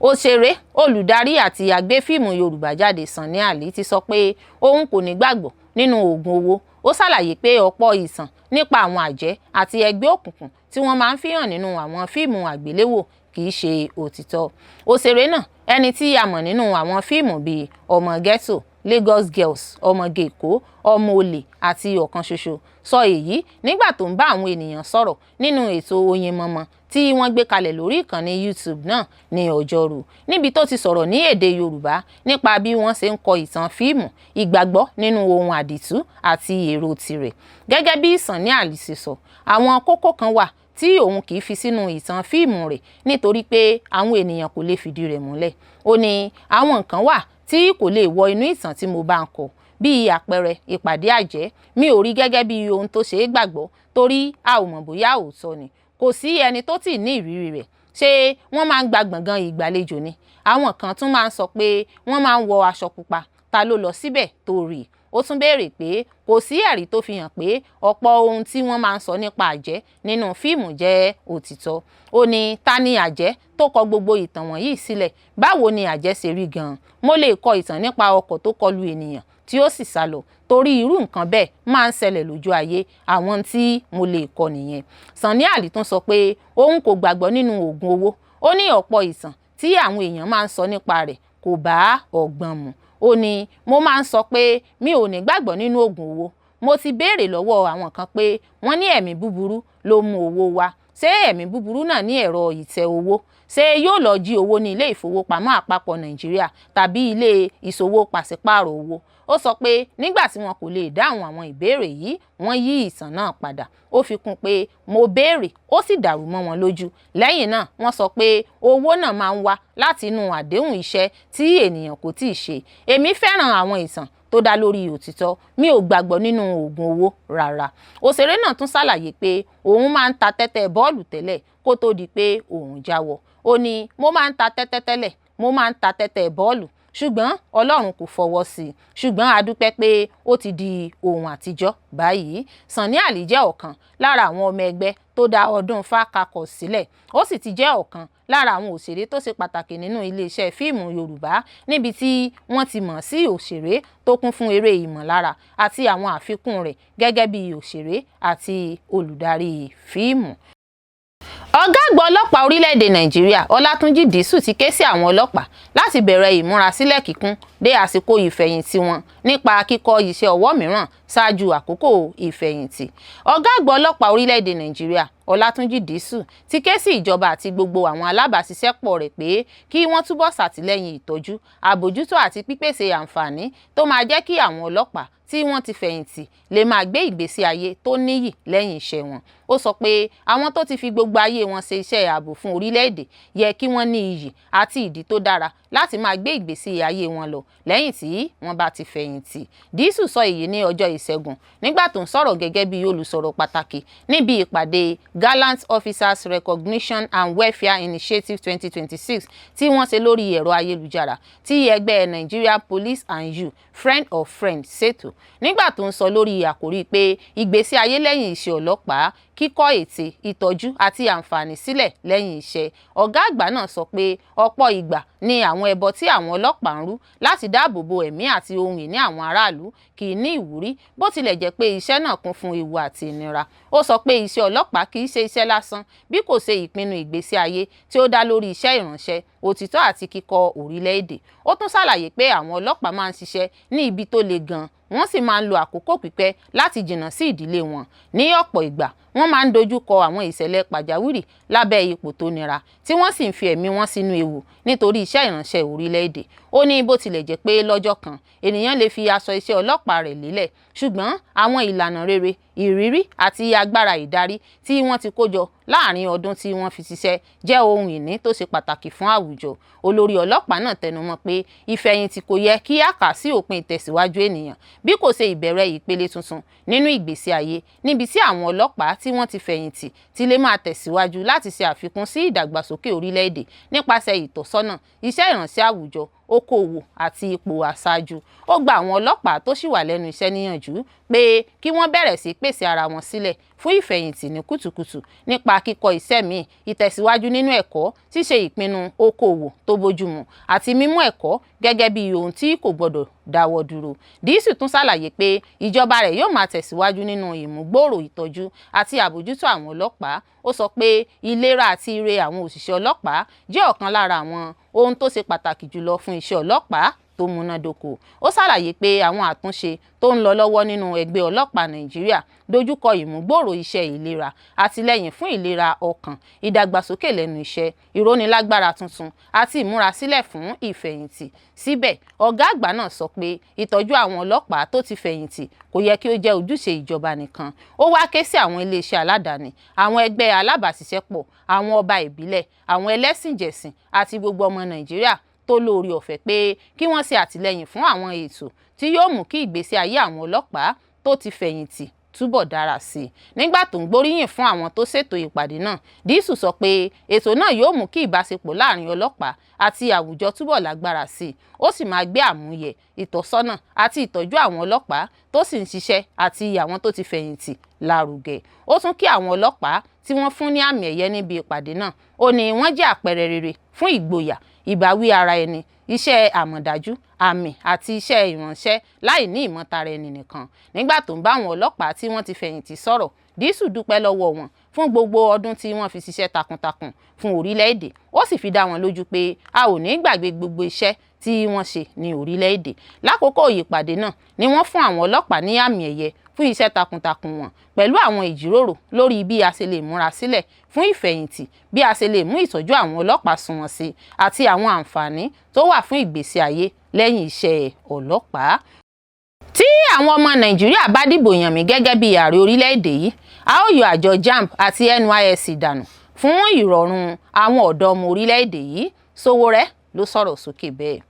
Òṣèré, olùdarí àti àgbé fíìmù Yorùbá jáde Sunny Ali ti sọ pé òun kò ní gbàgbọ́ nínú oògùn owó. Ó ṣàlàyé pé ọ̀pọ̀ ìtàn nípa àwọn àjẹ́ àti ẹgbẹ́ òkùnkùn tí wọ́n máa ń fihàn nínú àwọn fíìmù àgbéléwò kì í ṣe òtítọ́. Òṣèré náà, ẹni tí a mọ̀ nínú àwọn fíìmù bíi Ọmọ Ghetto, Lagos Girls, Ọmọge Èkó, Ọmọ Olè àti Ọ̀kan Ṣoṣo, sọ èyí nígbà tó ń bá àwọn ènìyàn sọ̀rọ̀ nínú ètò Oyinmomo tí wọ́n gbé kalẹ̀ lórí ìkànnì YouTube náà ní Ọjọ́rú, níbi tó ti sọ̀rọ̀ ní èdè Yorùbá nípa bí wọ́n ṣe ń kọ ìtàn fíìmù, ìgbàgbọ́ nínú ohun àdìtú àti èrò tirẹ̀. Gẹ́gẹ́ bí Sunny Ali ṣe sọ, àwọn kókó kan wà tí òun kì í fi sínú ìtàn fíìmù rẹ̀ nítorí pé àwọn ènìyàn kò lè fìdí rẹ̀ múlẹ̀. Ó ní àwọn nǹkan wà tí kò lè wọ inú ìtàn tí mo bá ń kọ, bí àpẹẹrẹ ìpàdé àjẹ́. Mi ò rí gẹ́gẹ́ bí ohun tó ṣe é gbàgbọ́ torí a ò mọ̀ bóyá òótọ́ ni. Kò sí ẹni tó tì ní ìrírí rẹ̀. Ṣé wọ́n máa ń gba gbọ̀ngàn ìgbàlejò ni? Àwọn kan tún máa ń sọ pé wọ́n máa ń wọ aṣọ pupa. Ta ló lọ síbẹ̀ tó rí? Ó tún béèrè pé kò sí ẹ̀rí tó fi hàn pé ọ̀pọ̀ ohun tí wọ́n máa ń sọ nípa àjẹ́ nínú fíìmù jẹ́ òtítọ́. Ó ní ta ni àjẹ́ tó kọ gbogbo ìtàn wọ̀nyí sílẹ̀? Báwo ni àjẹ́ ṣe rí gan-an? Mo lè kọ ìtàn nípa ọkọ̀ tó kọlu ènìyàn tí ó sì sálọ torí irú nǹkan bẹ́ẹ̀ máa ń ṣẹlẹ̀ lójú ayé. Àwọn tí mo lè kọ nìyẹn. Sunny Ali tún sọ pé òun kò gbàgbọ́ nínú oògùn owó. Ó ní ọ̀pọ̀ ìtàn tí àwọn èèyàn máa ń sọ nípa rẹ̀ kò bá ọgbọ́n mu. Ó ní mo máa ń sọ pé mi ò ní gbàgbọ́ nínú oògùn owó. mo ti béèrè lọ́wọ́ àwọn kan pé wọ́n ní ẹ̀mí búburú ló mú owó wá. Ṣé ẹ̀mí búburú náà ní ẹ̀rọ ìtẹ̀ owó? Ṣé yóò lọ jí owó ní ilé ìfowópamọ́ àpapọ̀ Nàìjíríà tàbí ilé ìṣòwò pàṣípààrọ̀ owó? Ó sọ pé nígbà tí wọn kò lè dáhùn àwọn ìbéèrè yìí, wọ́n yí ìtàn náà padà. Ó fi kún pé mo béèrè, ó sì dàrú mọ́ wọn lójú. Lẹ́yìn náà, wọ́n sọ pé owó náà máa ń wá láti inú àdéhùn iṣẹ́ tí ènìyàn kò tíì ṣe. Èmi fẹ́ràn àwọn ìtàn tó dá lórí òtítọ́, mi ò gbàgbọ́ nínú oògùn owó rárá. Òṣèré náà tún ṣàlàyé pé òun máa ń ta tẹ́tẹ́ bọ́ọ̀lù tẹ́lẹ̀ kó tó di pé òun jáwọ́. Ó ní mo máa ń ta tẹ́tẹ́ tẹ́lẹ̀, mo máa ń ta tẹ́tẹ́ bọ́ọ̀lù, ṣùgbọ́n Ọlọ́run kò fọwọ́ sí i. Ṣùgbọ́n a dúpẹ́ pé ó ti di ohun àtijọ́ báyìí. Sunny Ali jẹ́ ọ̀kan lára àwọn ọmọ ẹgbẹ́ tó dá ọdún Fákakọ̀ sílẹ̀. Ó sì ti jẹ́ ọ̀kan lára àwọn òṣèré tó ṣe pàtàkì nínú iléeṣẹ́ fíìmù Yorùbá, níbi tí wọ́n ti mọ̀ sí òṣèré tó kún fún eré ìmọ̀lára àti àwọn àfikún rẹ̀ gẹ́gẹ́ bí òṣèré àti olùdarí fíìmù. Ọ̀gá àgbà ọlọ́pàá orílẹ̀-èdè Nàìjíríà Ọlátúnjí Dìísù ti ké sí àwọn ọlọ́pàá láti bẹ̀rẹ̀ ìmúrasílẹ̀ kíkún dé àsìkò ìfẹ̀yìntì wọn nípa kíkọ́ iṣẹ́ ọwọ́ mìíràn ṣáájú àkókò ìfẹ̀yìntì. Ọ̀gá àgbà ọlọ́pàá orílẹ̀-èdè Nàìjíríà Ọlátúnjí Dìísù ti ké sí ìjọba àti gbogbo àwọn alábàáṣiṣẹ́pọ̀ rẹ̀ pé kí wọ́n túbọ̀ ṣàtìlẹ́yìn ìtọ́jú, àbójútó àti pípèsè àǹfààní tó máa jẹ́ kí àwọn ọlọ́pàá tí wọ́n ti fẹ̀yìntì lè máa gbé ìgbésí ayé tó níyì lẹ́yìn iṣẹ́ wọn. Ó sọ pé àwọn tó ti fi gbogbo ayé wọn ṣe iṣẹ́ ààbò fún orílẹ̀-èdè yẹ kí wọ́n ní iyì àti ìdí tó dára láti máa gbé ìgbésí ayé wọn lọ lẹ́yìn tí wọ́n bá ti fẹ̀yìntì. Dìísù sọ èyí ní ọjọ́ Ìṣẹ́gun nígbà tó ń sọ̀rọ̀ gẹ́gẹ́ bí olùsọ̀rọ̀ pàtàkì níbi ìpàdé Gallant Officers Recognition and Welfare Initiative 2026 tí wọ́n ṣe lórí ẹ̀rọ ayélujára tí ẹgbẹ́ Nigeria Police and Youth Friend of Friends ṣètò. Nígbà tó ń sọ lórí àkòrí pé ìgbésí ayé lẹ́yìn iṣẹ́ ọlọ́pàá, kíkọ́ ète, ìtọ́jú àti àǹfààní sílẹ̀ lẹ́yìn iṣẹ́, ọ̀gá àgbà náà sọ pé ọ̀pọ̀ ìgbà ni àwọn ẹbọ tí àwọn ọlọ́pàá ń rú láti dáàbò bo ẹ̀mí àti ohun ìní àwọn aráàlú kì í ní ìwúrí, bó tilẹ̀ jẹ́ pé iṣẹ́ náà kún fún ewu àti ìnira. Ó sọ pé iṣẹ́ ọlọ́pàá kì í ṣe iṣẹ́ lásán bí kò ṣe ìpinnu ìgbésí ayé tí ó dá lórí iṣẹ́ ìránṣẹ́, òtítọ́ àti kíkọ́ orílẹ̀-èdè. Ó tún ṣàlàyé pé àwọn ọlọ́pàá máa ń ṣiṣẹ́ ní ibi tó le gan, wọ́n sì máa ń lo àkókò pípẹ́ láti jìnnà sí ìdílé wọn. Ní ọ̀pọ̀ ìgbà, wọ́n máa ń dojú kọ àwọn ìṣẹ̀lẹ̀ pàjáwìrì lábẹ́ ipò tó nira, tí wọ́n sì ń fi ẹ̀mí wọn sínú ewu nítorí iṣẹ́ ìránṣẹ́ orílẹ̀-èdè. Ó ní bó tilẹ̀ jẹ́ pé lọ́jọ́ kan ènìyàn lè fi aṣọ iṣẹ́ ọlọ́pàá rẹ̀ lélẹ̀, ṣùgbọ́n àwọn ìlànà rere, ìrírí àti agbára ìdarí tí wọ́n ti kó jọ láàrin ọdún tí wọ́n fi ṣiṣẹ́ jẹ́ ohun ìní tó ṣe pàtàkì fún àwùjọ. Olórí ọlọ́pàá náà tẹnumọ́ pé ìfẹ̀yìntì kò yẹ kí a kà sí òpin ìtẹ̀síwájú ènìyàn, bí kò ṣe ìbẹ̀rẹ̀ ìpele tuntun nínú ìgbésí ayé, níbi tí àwọn ọlọ́pàá tí wọ́n ti fẹ̀yìntì ti lè máa tẹ̀síwájú láti ṣe àfikún sí ìdàgbàsókè orílẹ̀-èdè nípasẹ̀ ìtọ́sọ́nà, iṣẹ́ ìránṣẹ́ àwùjọ, okòòwò àti ipò aṣáájú. Ó gba àwọn ọlọ́pàá tó ṣì wà lẹ́nu iṣẹ́ níyànjú pé kí wọ́n bẹ̀rẹ̀ sí pèsè ara wọn sílẹ̀ fún ìfẹ̀yìntì ní kùtùkùtù nípa kíkọ́ iṣẹ́ míì, ìtẹ̀síwájú nínú ẹ̀kọ́, ṣíṣe ìpinnu okòòwò tó bójúmu àti mímú ẹ̀kọ́ gẹ́gẹ́ bí ohun tí kò gbọdọ̀ dáwọ́ dúró. Dìísù tún ṣàlàyé pé ìjọba rẹ̀ yóò máa tẹ̀síwájú nínú ìmúgbòòrò ìtọ́jú àti àbójútó àwọn ọlọ́pàá. Ó sọ pé ìlera àti ire àwọn òṣìṣẹ́ ọlọ́pàá jẹ́ ọ̀kan lára àwọn ohun tó ṣe pàtàkì jùlọ fún iṣẹ́ ọlọ́pàá tó múnádóko. Ó ṣàlàyé pé àwọn àtúnṣe tó ń lọ lọ́wọ́ nínú ẹgbẹ́ ọlọ́pàá Nàìjíríà dojúkọ ìmúgbòòrò iṣẹ́ ìlera, àtìlẹ́yìn fún ìlera ọkàn, ìdàgbàsókè lẹ́nu iṣẹ́, ìrónilágbára tuntun àti ìmúrasílẹ̀ fún ìfẹ̀yìntì. Síbẹ̀, ọ̀gá àgbà náà sọ pé ìtọ́jú àwọn ọlọ́pàá tó ti fẹ̀yìntì kò yẹ kí ó jẹ́ ojúṣe ìjọba nìkan. Ó wá ké sí àwọn iléeṣẹ́ aládàáni, àwọn ẹgbẹ́ alábàáṣiṣẹ́pọ̀, àwọn ọba ìbílẹ̀, àwọn ẹlẹ́sìnjẹ̀sìn àti gbogbo ọmọ Nàìjíríà tó lóore ọ̀fẹ́ pé kí wọ́n ṣe àtìlẹ́yìn fún àwọn ètò tí yóò mú kí ìgbésí ayé àwọn ọlọ́pàá tó ti fẹ̀yìntì túbọ̀ dára sí i. Nígbà tó ń gbóríyìn fún àwọn tó ṣètò ìpàdé náà, Dìísù sọ pé ètò náà yóò mú kí ìbáṣepọ̀ láàrin ọlọ́pàá àti àwùjọ túbọ̀ lágbára sí i. Ó sì máa gbé àmúyẹ, ìtọ́sọ́nà àti ìtọ́jú àwọn ọlọ́pàá tó sì ń ṣiṣẹ́ àti àwọn tó ti fẹ̀yìntì lárugẹ. Ó tún kí àwọn ọlọ́pàá tí wọ́n fún ní àmì ẹ̀yẹ níbi ìpàdé náà. Ó ní wọ́n jẹ́ àpẹẹrẹ rere fún ìgboyà, ìbáwí ara ẹni, iṣẹ́ àmọ̀dájú, àmì àti iṣẹ́ ìránṣẹ́ láì ní ìmọ̀tara ẹni nìkan. Nígbà tó ń bá àwọn ọlọ́pàá tí wọ́n ti fẹ̀yìntì sọ̀rọ̀, Dìísù dúpẹ́ lọ́wọ́ wọn fún gbogbo ọdún tí wọ́n fi ṣiṣẹ́ takuntakun fún orílẹ̀-èdè. Ó sì fi dá wọn lójú pé a ò ní gbàgbé gbogbo iṣẹ́ tí wọ́n ṣe ní orílẹ̀-èdè. Lákòókò ìpàdé náà ni wọ́n fún àwọn ọlọ́pàá ní àmì ẹ̀yẹ fún iṣẹ́ takuntakun wọn pẹ̀lú àwọn ìjíròrò lórí bí a ṣe lè múra sílẹ̀ fún ìfẹ̀yìntì, bí a ṣe lè mú ìtọ́jú àwọn ọlọ́pàá sunwọ̀n sí àti àwọn àǹfààní tó wà fún ìgbésí ayé lẹ́yìn iṣẹ́ ọlọ́pàá. Tí àwọn ọmọ Nàìjíríà bá dìbò yàn mí gẹ́gẹ́ bí ààrẹ orílẹ̀-èdè yìí, a ó yọ àjọ JAMB àti NYSC dànù fún ìrọ̀rùn àwọn ọ̀dọ́ ọmọ orílẹ̀-èdè yìí. Sowore ló sọ̀rọ̀ sókè bẹ́ẹ̀.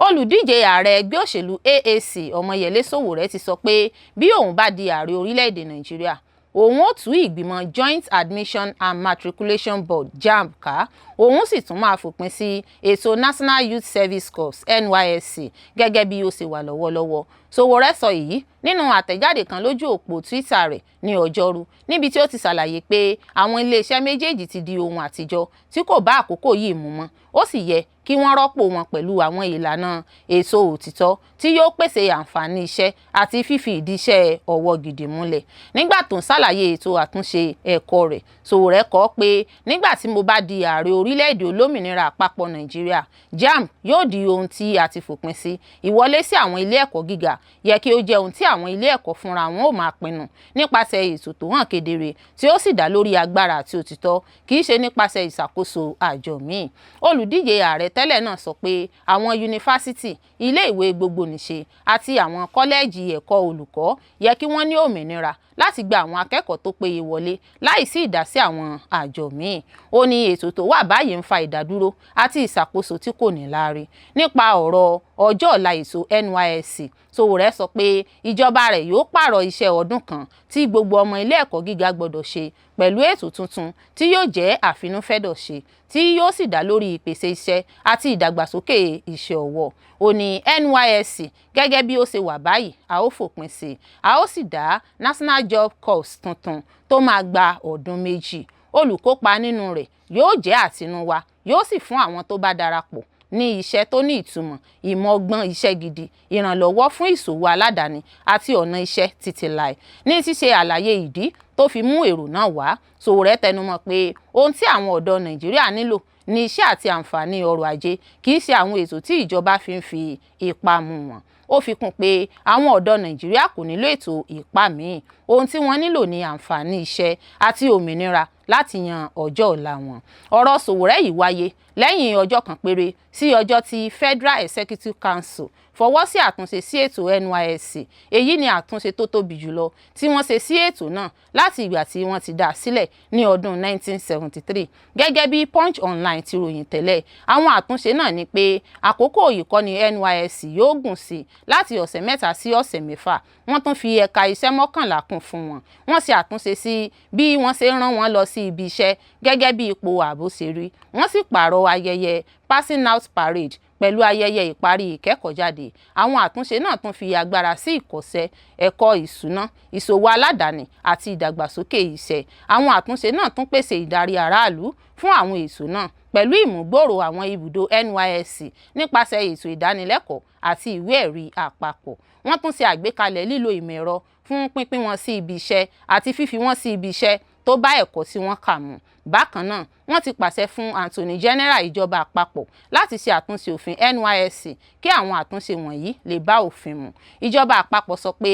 Olùdíje ààrẹ ẹgbẹ́ òṣèlú AAC Ọmọyẹlé Sowore ti sọ pé bí òun bá di ààrẹ orílẹ̀-èdè Nàìjíríà, òun ó tú ìgbìmọ̀ Joint Admission and Matriculation Board JAMB ká, òun sì tún máa fòpin sí ètò National Youth Service Corps NYSC gẹ́gẹ́ bí ó ṣe wà lọ́wọ́lọ́wọ́. Sowore sọ èyí nínú àtẹ̀jáde kan lójú òpó Twitter rẹ̀ ní Ọjọ́rú, níbi tí ó ti ṣàlàyé pé àwọn iléeṣẹ́ méjèèjì ti di ohun àtijọ́ tí kò bá àkókò yìí mu mọ́, ó sì yẹ kí wọ́n rọ́pò wọn pẹ̀lú àwọn ìlànà ètò òtítọ́ tí yóò pèsè àǹfààní iṣẹ́ àti fífi ìdí iṣẹ́ ọwọ́ gidi múlẹ̀. Nígbà tó ń ṣàlàyé ètò àtúnṣe ẹ̀kọ́ rẹ̀, Sowore kọ pé nígbà tí mo bá di ààrẹ orílẹ̀-èdè olómìnira àpapọ̀ Nàìjíríà, JAMB yóò di ohun tí a ti fòpin sí. Ìwọlé sí àwọn ilé ẹ̀kọ́ gíga yẹ kí ó jẹ́ ohun tí àwọn ilé ẹ̀kọ́ fúnra wọn ó máa pinnu nípasẹ̀ ètò tó hàn kedere tí ó sì dá lórí agbára àti òtítọ́, kì í ṣe nípasẹ̀ ìṣàkóso àjọ míì. Olùdíje ààrẹ tẹ́lẹ̀ náà sọ pé àwọn yunifásítì, ilé ìwé gbogbonìṣe àti àwọn kọ́lẹ́ẹ̀jì ẹ̀kọ́ olùkọ́ yẹ kí wọ́n ní òmìnira láti gba àwọn akẹ́kọ̀ọ́ tó péye wọlé láìsí ìdásí àwọn àjọ míì. Ó ní ètò tó wà báyìí ń fa ìdádúró àti ìṣàkóso tí kò ní láárí. Nípa ọ̀rọ̀ ọjọ́ ọ̀la ètò NYSC, Sowore sọ pé ìjọba rẹ̀ yóò pààrọ̀ iṣẹ́ ọdún kan tí gbogbo ọmọ ilé ẹ̀kọ́ gíga gbọ́dọ̀ ṣe pẹ̀lú ètò tuntun tí yóò jẹ́ àfinúfẹ́dọ̀ṣe tí yóò sì dá lórí ìpèsè iṣẹ́ àti ìdàgbàsókè iṣẹ́ ọwọ́. Ó ní NYSC gẹ́gẹ́ bí ó ṣe wà báyìí, a ó fòpin sí, a ó sì dá National Job Corps tuntun tó máa gba ọdún 2. Olùkópa nínú rẹ̀ yóò jẹ́ àtinúwá, yóò sì fún àwọn tó bá darapọ̀ ní iṣẹ́ tó ní ìtumọ̀, ìmọ̀ ọgbọ́n iṣẹ́ gidi, ìrànlọ́wọ́ fún ìṣòwò aládàáni àti ọ̀nà iṣẹ́ títí láé. Ní ṣíṣe àlàyé ìdí tó fi mú èrò náà wá, Sowore tẹnumọ́ pé ohun tí àwọn ọ̀dọ́ Nàìjíríà nílò ní iṣẹ́ àti àǹfààní ọrọ̀ ajé, kì í ṣe àwọn ètò tí ìjọba fi ń fi ipá mú wọn. Ó fi kún pé àwọn ọ̀dọ́ Nàìjíríà kò nílò ètò ipá míì, ohun tí wọ́n nílò ní àǹfààní iṣẹ́ àti òmìnira láti yan ọjọ́ ọ̀la wọn. Ọ̀rọ̀ Sowore yìí wáyé lẹ́yìn ọjọ́ kan péré sí ọjọ́ tí Federal Executive Council fọwọ́ sí àtúnṣe sí ètò NYSC. Èyí ni àtúnṣe tó tóbi jùlọ tí wọ́n ṣe sí ètò náà láti ìgbà tí wọ́n ti dá a sílẹ̀ ní ọdún 1973. Gẹ́gẹ́ bí Punch Online ti ròyìn tẹ́lẹ̀, àwọn àtúnṣe náà ni pé àkókò ìkọ́ni NYSC yóò gùn sí láti ọ̀sẹ̀ 3 sí ọ̀sẹ̀ 6. Wọ́n tún fi ẹ̀ka iṣẹ́ 11 kún fún wọn. Wọ́n ṣe àtúnṣe sí bí wọ́n ṣe rán wọn lọ sí ibi iṣẹ́ gẹ́gẹ́ bí ipò ààbò ṣe rí. Wọ́n sì pààrọ̀ ayẹyẹ passing out parade pẹ̀lú ayẹyẹ ìparí ìkẹ́kọ̀ọ́jáde. Àwọn àtúnṣe náà tún fi agbára sí ìkọ́ṣẹ́, ẹ̀kọ́ ìṣúná, ìṣòwò aládàáni àti ìdàgbàsókè iṣẹ́. Àwọn àtúnṣe náà tún pèsè ìdarí aráàlú fún àwọn ètò náà pẹ̀lú ìmúgbòòrò àwọn ibùdó NYSC nípasẹ̀ ètò ìdánilẹ́kọ̀ọ́ àti ìwé ẹ̀rí àpapọ̀. Wọ́n tún ṣe àgbékalẹ̀ lílo ìmọ̀ ẹ̀rọ fún pínpín wọn sí ibi iṣẹ́ àti fífi wọn sí ibi iṣẹ́ tó bá ẹ̀kọ́ tí wọ́n kà mú. Bákan náà, wọ́n ti pàṣẹ fún Attorney General ìjọba àpapọ̀ láti ṣe àtúnṣe òfin NYSC kí àwọn àtúnṣe wọ̀nyí lè bá òfin mu. Ìjọba àpapọ̀ sọ pé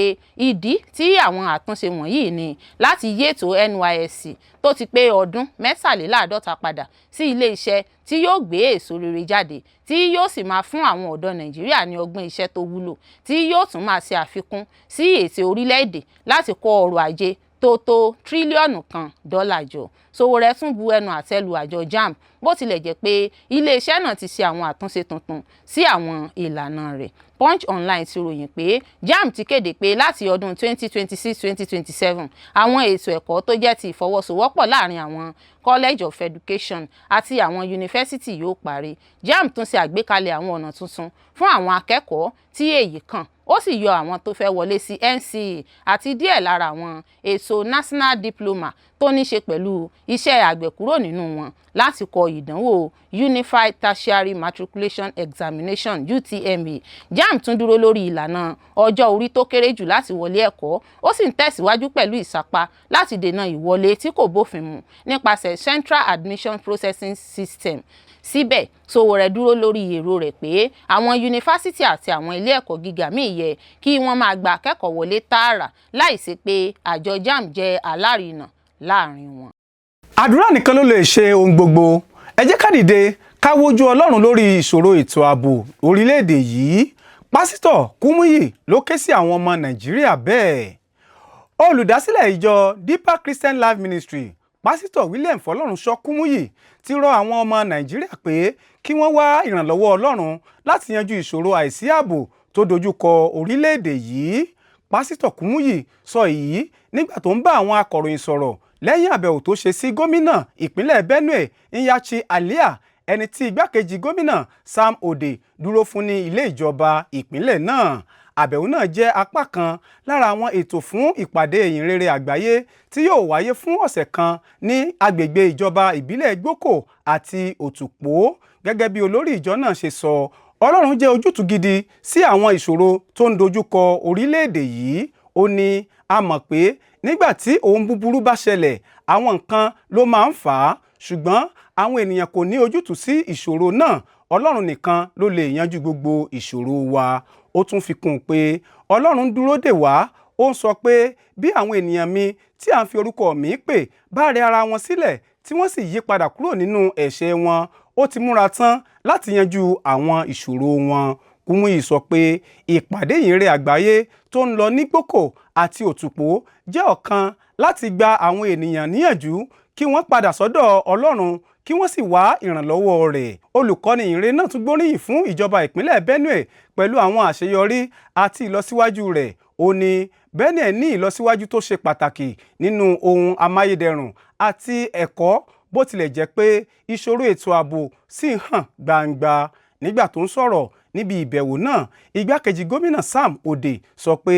ìdí tí àwọn àtúnṣe wọ̀nyí ni láti yí ètò NYSC tó ti pé ọdún 53 padà sí ilé iṣẹ́ tí yóò gbé èso rere jáde, tí yóò sì máa fún àwọn ọ̀dọ́ Nàìjíríà ní ọgbọ́n iṣẹ́ tó wúlò, tí yóò tún máa ṣe àfikún sí ètò orílẹ̀-èdè láti kó ọrọ̀ ajé tó tó tírílíọ̀nù kan dọ́là jọ. Sowore tún bu ẹnu àtẹ́ lu àjọ JAMB bó tilẹ̀ jẹ́ pé iléeṣẹ́ náà ti ṣe àwọn àtúnṣe tuntun sí àwọn ìlànà rẹ̀. Punch Online ti ròyìn pé JAMB ti kéde pé láti ọdún 2026-2027 àwọn ètò ẹ̀kọ́ tó jẹ́ ti ìfọwọ́sowọ́pọ̀ láàrin àwọn College of Education àti àwọn yunifásítì yóò parí. JAMB tún ṣe àgbékalẹ̀ àwọn ọ̀nà tuntun fún àwọn akẹ́kọ̀ọ́ tí èyí kàn. Ó sì yọ àwọn tó fẹ́ wọlé sí NCE àti díẹ̀ lára àwọn ètò National Diploma tó ní ṣe pẹ̀lú iṣẹ́ àgbẹ̀ kúrò nínú wọn láti kọ ìdánwò Unified Tertiary Matriculation Examination UTME. JAMB tún dúró lórí ìlànà ọjọ́ orí tó kéré jù láti wọlé ẹ̀kọ́. Ó sì ń tẹ̀síwájú pẹ̀lú ìsapá láti dènà ìwọlé tí kò bófin mu nípasẹ̀ Central Admission Processing System. Síbẹ̀, Sowore dúró lórí èrò rẹ̀ pé àwọn yunifásítì àti àwọn ilé ẹ̀kọ́ gíga míì yẹ kí wọ́n máa gba akẹ́kọ̀ọ́ wọlé tààrà láìsí pé àjọ JAMB jẹ́ alárinà láàrin wọn. Àdúrà nìkan ló lè ṣe ohun gbogbo. Ẹ jẹ́ ká dìde ká wojú Ọlọ́run lórí ìṣòro ètò ààbò orílẹ̀-èdè yìí. Pásítọ̀ Kúmúyì ló ké sí àwọn ọmọ Nàìjíríà bẹ́ẹ̀. Olùdásílẹ̀ ìjọ Deeper Christian Life Ministry, Pásítọ̀ William Fọlọ́runṣọ́ Kúmúyì ti rọ àwọn ọmọ Nàìjíríà pé kí wọ́n wá ìrànlọ́wọ́ Ọlọ́run láti yanjú ìṣòro àìsí ààbò tó dojúkọ orílẹ̀-èdè yìí. Pásítọ̀ Kúmúyì sọ èyí nígbà tó ń bá àwọn akọ̀ròyìn sọ̀rọ̀ lẹ́yìn àbẹ̀wò tó ṣe sí gómìnà ìpínlẹ̀ Benue Nyachi Alia, ẹni tí igbákejì gómìnà Sam Ode dúró fún ní ilé ìjọba ìpínlẹ̀ náà. Àbẹ̀wò náà jẹ́ apá kan lára àwọn ètò fún ìpàdé ìyìnrere àgbáyé tí yóò wáyé fún ọ̀sẹ̀ kan ní agbègbè ìjọba ìbílẹ̀ Gboko àti Òtùpó. Gẹ́gẹ́ bí olórí ìjọ náà ṣe sọ, Ọlọ́run jẹ́ ojútùú gidi sí àwọn ìṣòro tó ń dojúkọ orílẹ̀-èdè yìí. Ó ní a mọ̀ pé nígbà tí ohun búburú bá ṣẹlẹ̀, àwọn nǹkan ló máa ń fà á, ṣùgbọ́n àwọn ènìyàn kò ní ojútùú sí ìṣòro náà. Ọlọ́run nìkan ló lè yanjú gbogbo ìṣòro wa. Ó tún fi kún un pé Ọlọ́run dúró dè wá. Ó ń sọ pé bí àwọn ènìyàn mi tí à ń fi orúkọ mi pè bá rẹ ara wọn sílẹ̀ tí wọ́n sì yí padà kúrò nínú ẹ̀ṣẹ̀ wọn, ó ti múra tán láti yanjú àwọn ìṣòro wọn. Kúmúyì sọ pé ìpàdé ìyìnrere àgbáyé tó ń lọ ní Gboko àti Òtùpó jẹ́ ọ̀kan láti gba àwọn ènìyàn níyànjú kí wọ́n padà sọ́dọ̀ Ọlọ́run kí wọ́n sì wá ìrànlọ́wọ́ rẹ̀. Olùkọ́ni ìyìnrere náà tún gbóríyìn fún ìjọba ìpínlẹ̀ Benue pẹ̀lú àwọn àṣeyọrí àti ìlọsíwájú rẹ̀. Ó ní Benue ní ìlọsíwájú tó ṣe pàtàkì nínú ohun amáyédẹrùn àti ẹ̀kọ́, bó tilẹ̀ jẹ́ pé ìṣòro ètò ààbò sì hàn gbangba. Nígbà tó ń sọ̀rọ̀ níbi ìbẹ̀wò náà, igbákejì gómìnà Sam Ode sọ pé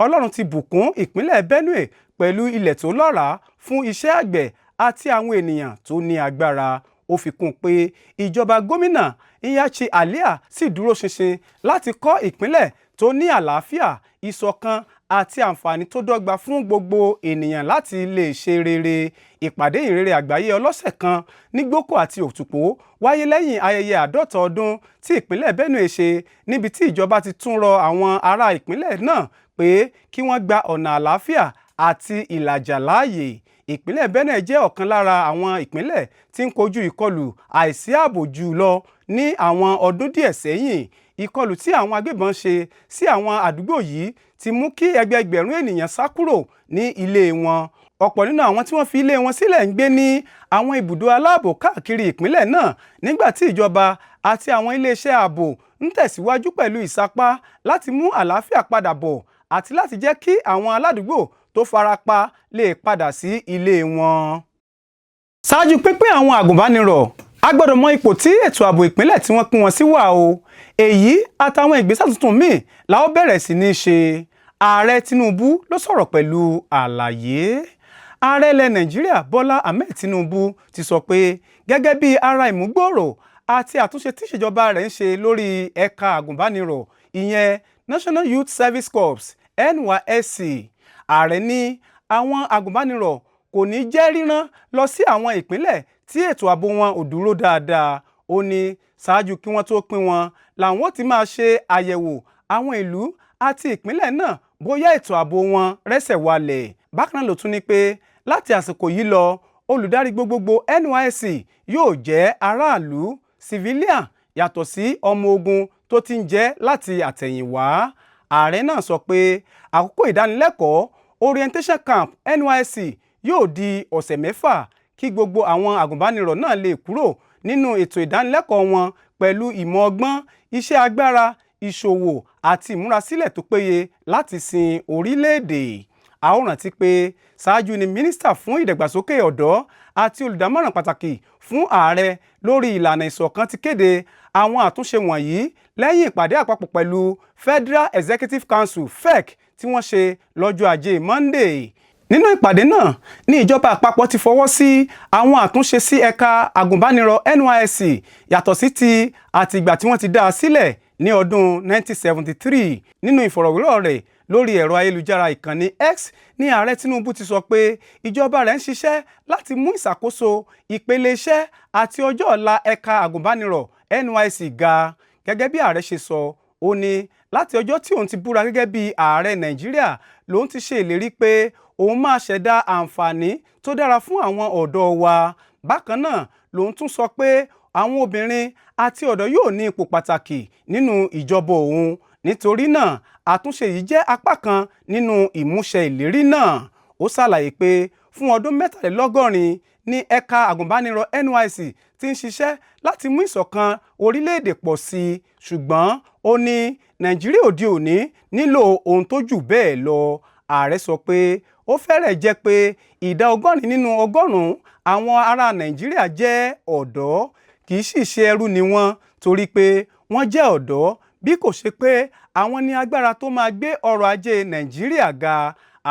Ọlọ́run ti bùkún ìpínlẹ̀ Benue pẹ̀lú ilẹ̀ tó lọ́ràá fún iṣẹ́ àgbẹ̀ àti àwọn ènìyàn tó ní agbára. Ó fi kún pé ìjọba gómìnà Nyachi Alia sì dúró ṣinṣin láti kọ́ ìpínlẹ̀ tó ní àlàáfíà, ìṣọ̀kan àti àǹfààní tó dọ́gba fún gbogbo ènìyàn láti lè ṣe rere. Ìpàdé ìyìnrere àgbáyé ọlọ́sẹ̀ kan ní Gboko àti Òtùpó wáyé lẹ́yìn ayẹyẹ 50 ọdún tí ìpínlẹ̀ Benue ṣe, níbi tí ìjọba ti tún rọ àwọn ará ìpínlẹ̀ náà pé kí wọ́n gba ọ̀nà àlàáfíà àti ìlàjà láàyè. Ìpínlẹ̀ Benue jẹ́ ọ̀kan lára àwọn ìpínlẹ̀ tí ń kojú ìkọlù àìsí ààbò jù lọ ní àwọn ọdún díẹ̀ sẹ́yìn. Ìkọlù tí àwọn agbébọn ṣe sí àwọn àdúgbò yìí ti mú kí ẹgbẹẹgbẹ̀rún ènìyàn sá kúrò ní ilé wọn. Ọ̀pọ̀ nínú àwọn tí wọ́n fi ilé wọn sílẹ̀ ń gbé ní àwọn ibùdó aláàbò káàkiri ìpínlẹ̀ náà, nígbà tí ìjọba àti àwọn iléeṣẹ́ ààbò ń tẹ̀síwájú pẹ̀lú ìsapá láti mú àlàáfíà padà bọ̀ àti láti jẹ́ kí àwọn aládùúgbò tó farapa lè padà sí ilé wọn. Ṣáájú pínpín àwọn àgùnbánirọ̀, a gbọ́dọ̀ mọ ipò tí ètò ààbò ìpínlẹ̀ tí wọ́n pín wọn sí wà o. Èyí àtàwọn ìgbésẹ̀ tuntun míì la ó bẹ̀rẹ̀ sí ní ṣe. Ààrẹ Tinubu ló sọ̀rọ̀ pẹ̀lú àlàyé. Ààrẹ ilẹ̀ Nàìjíríà Bọ́lá Ahmed Tinubu ti sọ pé gẹ́gẹ́ bí ara ìmúgbòòrò àti àtúnṣe tí ìṣèjọba rẹ̀ ń ṣe lórí ẹ̀ka àgùnbánirọ̀, ìyẹn National Youth Service Corps NYSC, ààrẹ ní àwọn àgùnbánirọ̀ kò ní jẹ́ rírán lọ sí àwọn ìpínlẹ̀ tí ètò ààbò wọn ò dúró dáadáa. Ó ní ṣáájú kí wọ́n tó pín wọn làwọn ti máa ṣe àyẹ̀wò àwọn ìlú àti ìpínlẹ̀ náà bóyá ètò ààbò wọn rẹ́sẹ̀ walẹ̀. Bákan náà ló tún ní pé láti àsìkò yìí lọ, olùdarí gbogbogbò NYSC yóò jẹ́ aráàlú civilian yàtọ̀ sí ọmọ ogun tó ti ń jẹ́ láti àtẹ̀yìnwá. Ààrẹ náà sọ pé àkókò ìdánilẹ́kọ̀ọ́ orientation camp NYSC yóò di ọ̀sẹ̀ 6 kí gbogbo àwọn àgùnbánirọ̀ náà lè kúrò nínú ètò ìdánilẹ́kọ̀ọ́ wọn pẹ̀lú ìmọ̀ ọgbọ́n, iṣẹ́ agbára, ìṣòwò àti ìmúrasílẹ̀ tó péye láti sin orílẹ̀-èdè. A ó rántí pé ṣáájú ni mínísítà fún ìdàgbàsókè ọ̀dọ́ àti olùdámọ̀ràn pàtàkì fún ààrẹ lórí ìlànà ìṣọ̀kan ti kéde àwọn àtúnṣe wọ̀nyí lẹ́yìn ìpàdé àpapọ̀ pẹ̀lú Federal Executive Council FEC tí wọ́n ṣe lọ́jọ́ Ajé Monday. Nínú ìpàdé náà ní ìjọba àpapọ̀ ti fọwọ́ sí àwọn àtúnṣe sí ẹ̀ka àgùnbánirọ̀ NYSC yàtọ̀ sí ti àtìgbà tí wọ́n ti dá a sílẹ̀ ní ọdún 1973. Nínú ìfọ̀rọ̀wérọ̀ rẹ̀ lórí ẹ̀rọ ayélujára ìkànnì X ní ààrẹ Tinubu ti sọ pé ìjọba rẹ̀ ń ṣiṣẹ́ láti mú ìṣàkóso ìpele iṣẹ́ àti ọjọ́ ọ̀la ẹ̀ka àgùnbánirọ̀ NYSC ga. Gẹ́gẹ́ bí ààrẹ ṣe sọ, ó ní láti ọjọ́ tí òun ti búra gẹ́gẹ́ bí ààrẹ Nàìjíríà lòun ti ṣe ìlérí pé òun máa ṣẹ̀dá àǹfààní tó dára fún àwọn ọ̀dọ́ wa. Bákan náà lòun tún sọ pé àwọn obìnrin àti ọ̀dọ́ yóò ní ipò pàtàkì nínú ìjọba òun. Nítorí náà àtúnṣe yìí jẹ́ apá kan nínú ìmúṣẹ ìlérí náà. Ó ṣàlàyé pé fún ọdún 73 ní ẹ̀ka àgùnbánirọ̀ NYSC ti ń ṣiṣẹ́ láti mú ìṣọ̀kan orílẹ̀-èdè pọ̀ sí i, ṣùgbọ́n ó ní Nàìjíríà òde òní nílò ohun tó jù bẹ́ẹ̀ lọ. Ààrẹ sọ pé ó fẹ́rẹ̀ jẹ́ pé ìdá 80 nínú 100 àwọn ará Nàìjíríà jẹ́ ọ̀dọ́, kì í sì ṣe ẹrú ni wọ́n torí pé wọ́n jẹ́ ọ̀dọ́, bí kò ṣe pé àwọn ní agbára tó máa gbé ọrọ̀ ajé Nàìjíríà ga.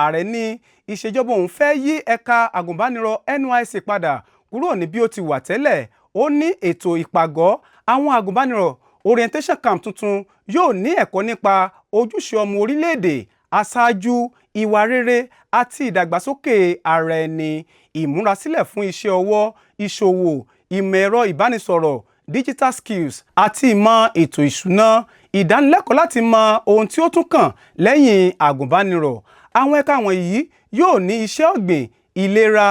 Ààrẹ ní ìṣèjọba òun fẹ́ yí ẹ̀ka àgùnbánirọ̀ NYSC padà kúrò ní bí ó ti wà tẹ́lẹ̀. Ó ní ètò ìpàgọ́ àwọn àgùnbánirọ̀ orientation camp tuntun yóò ní ẹ̀kọ́ nípa ojúṣe ọmọ orílẹ̀-èdè, aṣáájú, ìwà rere àti ìdàgbàsókè ara ẹni, ìmúrasílẹ̀ fún iṣẹ́ ọwọ́, ìṣòwò, ìmọ̀ ẹ̀rọ ìbánisọ̀rọ̀, digital skills àti ìmọ̀ ètò ìṣúná, ìdánilẹ́kọ̀ọ́ láti mọ ohun tí ó tún kàn lẹ́yìn àgùnbánirọ̀. Àwọn ẹ̀ka wọ̀nyí yóò ní iṣẹ́ ọ̀gbìn, ìlera,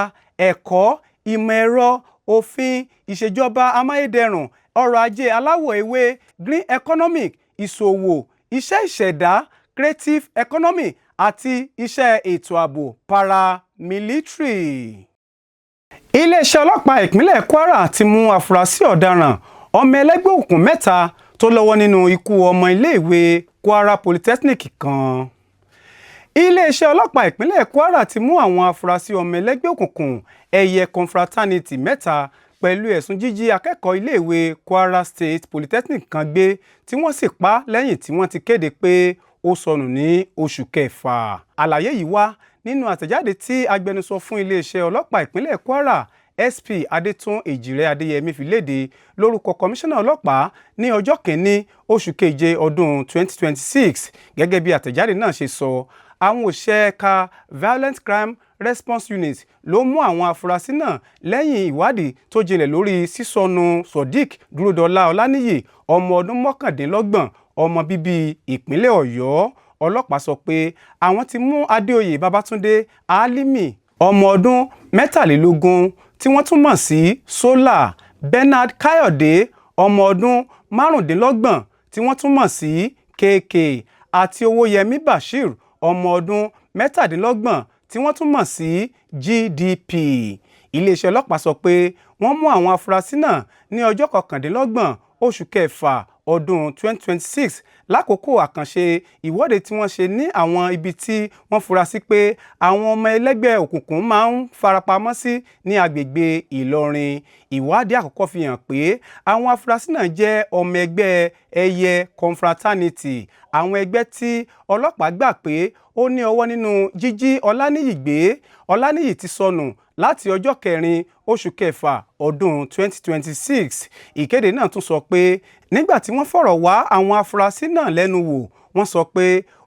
ẹ̀kọ́, ìmọ̀ ẹ̀rọ, òfin, ìṣèjọba amáyédẹrùn, ọrọ̀ ajé aláwọ̀ ewé, green economic, ìṣòwò, iṣẹ́ ìṣẹ̀dá, creative economy àti iṣẹ́ ètò ààbò paramilitary. Iléeṣẹ́ ọlọ́pàá ìpínlẹ̀ Kwara ti mú afurasí ọ̀daràn ọmọ ẹlẹ́gbẹ́ òkùnkùn 3 tó lọ́wọ́ nínú ikú ọmọ iléèwé Kwara Polytechnic kan. Iléeṣẹ́ ọlọ́pàá ìpínlẹ̀ Kwara ti mú àwọn afurasí ọmọ ẹlẹ́gbẹ́ òkùnkùn ẹ̀yẹ confraternity 3 pẹ̀lú ẹ̀sùn jíjí akẹ́kọ̀ọ́ iléèwé Kwara State Polytechnic kan gbé tí wọ́n sì pa lẹ́yìn tí wọ́n ti kéde pé ó sọnù ní oṣù kẹfà. Àlàyé yìí wá nínú àtẹ̀jáde tí agbẹnusọ fún iléeṣẹ́ ọlọ́pàá ìpínlẹ̀ Kwara SP Adétún Èjìrẹ́ Adéyẹmí fi léde lórúkọ kọmíṣánná ọlọ́pàá ní ọjọ́ 1 oṣù keje ọdún 2026. Gẹ́gẹ́ bí àtẹ̀jáde náà ṣe sọ, àwọn òṣìṣẹ́ ẹ̀ka Violent Crime Response Unit ló mú àwọn afurasí náà lẹ́yìn ìwádìí tó jinlẹ̀ lórí sísọnù Sodiq Dúródọlá Ọláníyì, ọmọ ọdún 29, ọmọ bíbí ìpínlẹ̀ Ọ̀yọ́. Ọlọ́pàá sọ pé àwọn ti mú Adéoyè Babátúndé Álímì, ọmọ ọdún 23, tí wọ́n tún mọ̀ sí Sola, Bernard Káyọ̀dé, ọmọ ọdún 25, tí wọ́n tún mọ̀ sí KK, àti Owóyẹmí Bashir, ọmọ ọdún 27, tí wọ́n tún mọ̀ sí GDP. Iléeṣẹ́ ọlọ́pàá sọ pé wọ́n mú àwọn afurasí náà ní ọjọ́ 29 oṣù kẹfà ọdún 2026 lákòókò àkànṣe ìwọ́de tí wọ́n ṣe ní àwọn ibi tí wọ́n fura sí pé àwọn ọmọ ẹlẹ́gbẹ́ òkùnkùn máa ń farapamọ́ sí ní agbègbè Ìlọrin. Ìwádìí àkọ́kọ́ fi hàn pé àwọn afurasí náà jẹ́ ọmọ ẹgbẹ́ ẹ̀yẹ confraternity, àwọn ẹgbẹ́ tí ọlọ́pàá gbà pé ó ní ọwọ́ nínú jíjí Ọláníyì gbé. Ọláníyì ti sọnù láti ọjọ́ 4 oṣù kẹfà ọdún 2026. Ìkéde náà tún sọ pé nígbà tí wọ́n fọ̀rọ̀ wá àwọn afurasí náà lẹ́nu wò, wọ́n sọ pé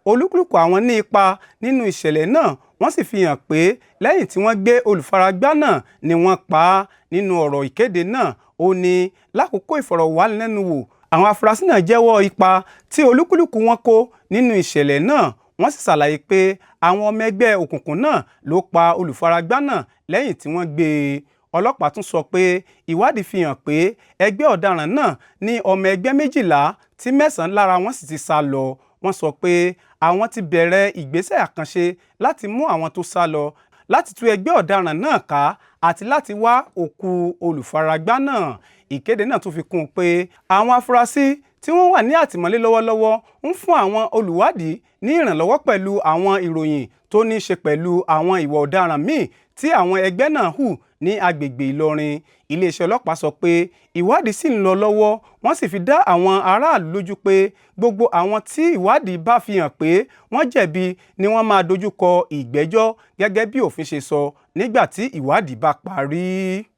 olúkúlùkù àwọn ní ipa nínú ìṣẹ̀lẹ̀ náà, wọ́n sì fi hàn pé lẹ́yìn tí wọ́n gbé olùfaragbá náà ni wọ́n pa á. Nínú ọ̀rọ̀ ìkéde náà, ó ní lákòókò ìfọ̀rọ̀wánilẹ́nuwò, àwọn afurasí náà jẹ́wọ́ ipa tí olúkúlùkù wọn kó nínú ìṣẹ̀lẹ̀ náà. Wọ́n sì ṣàlàyé pé àwọn ọmọ ẹgbẹ́ òkùnkùn náà ló pa olùfaragbá náà lẹ́yìn tí wọ́n gbé e. Ọlọ́pàá tún sọ pé ìwádìí fi hàn pé ẹgbẹ́ ọ̀daràn náà ní ọmọ ẹgbẹ́ 12 tí 9 lára wọn sì ti sá lọ. Wọ́n sọ pé àwọn ti bẹ̀rẹ̀ ìgbésẹ̀ àkànṣe láti mú àwọn tó sá lọ, láti tú ẹgbẹ́ ọ̀daràn náà ká àti láti wá òkú olùfaragbá náà. Ìkéde náà tún fi kún un pé àwọn afurasí tí wọ́n wà ní àtìmọ́lé lọ́wọ́lọ́wọ́ ń fún àwọn olùwádìí ní ìrànlọ́wọ́ pẹ̀lú àwọn ìròyìn tó ní í ṣe pẹ̀lú àwọn ìwà ọ̀daràn míì tí àwọn ẹgbẹ́ náà hù ní agbègbè Ìlọrin. Iléeṣẹ́ ọlọ́pàá sọ pé ìwádìí sì ń lọ lọ́wọ́, wọ́n sì fi dá àwọn aráàlú lójú pé gbogbo àwọn tí ìwádìí bá fi hàn pé wọ́n jẹ̀bi ni wọ́n máa dojúkọ ìgbẹ́jọ́ gẹ́gẹ́ bí òfin ṣe sọ nígbà tí ìwádìí bá parí.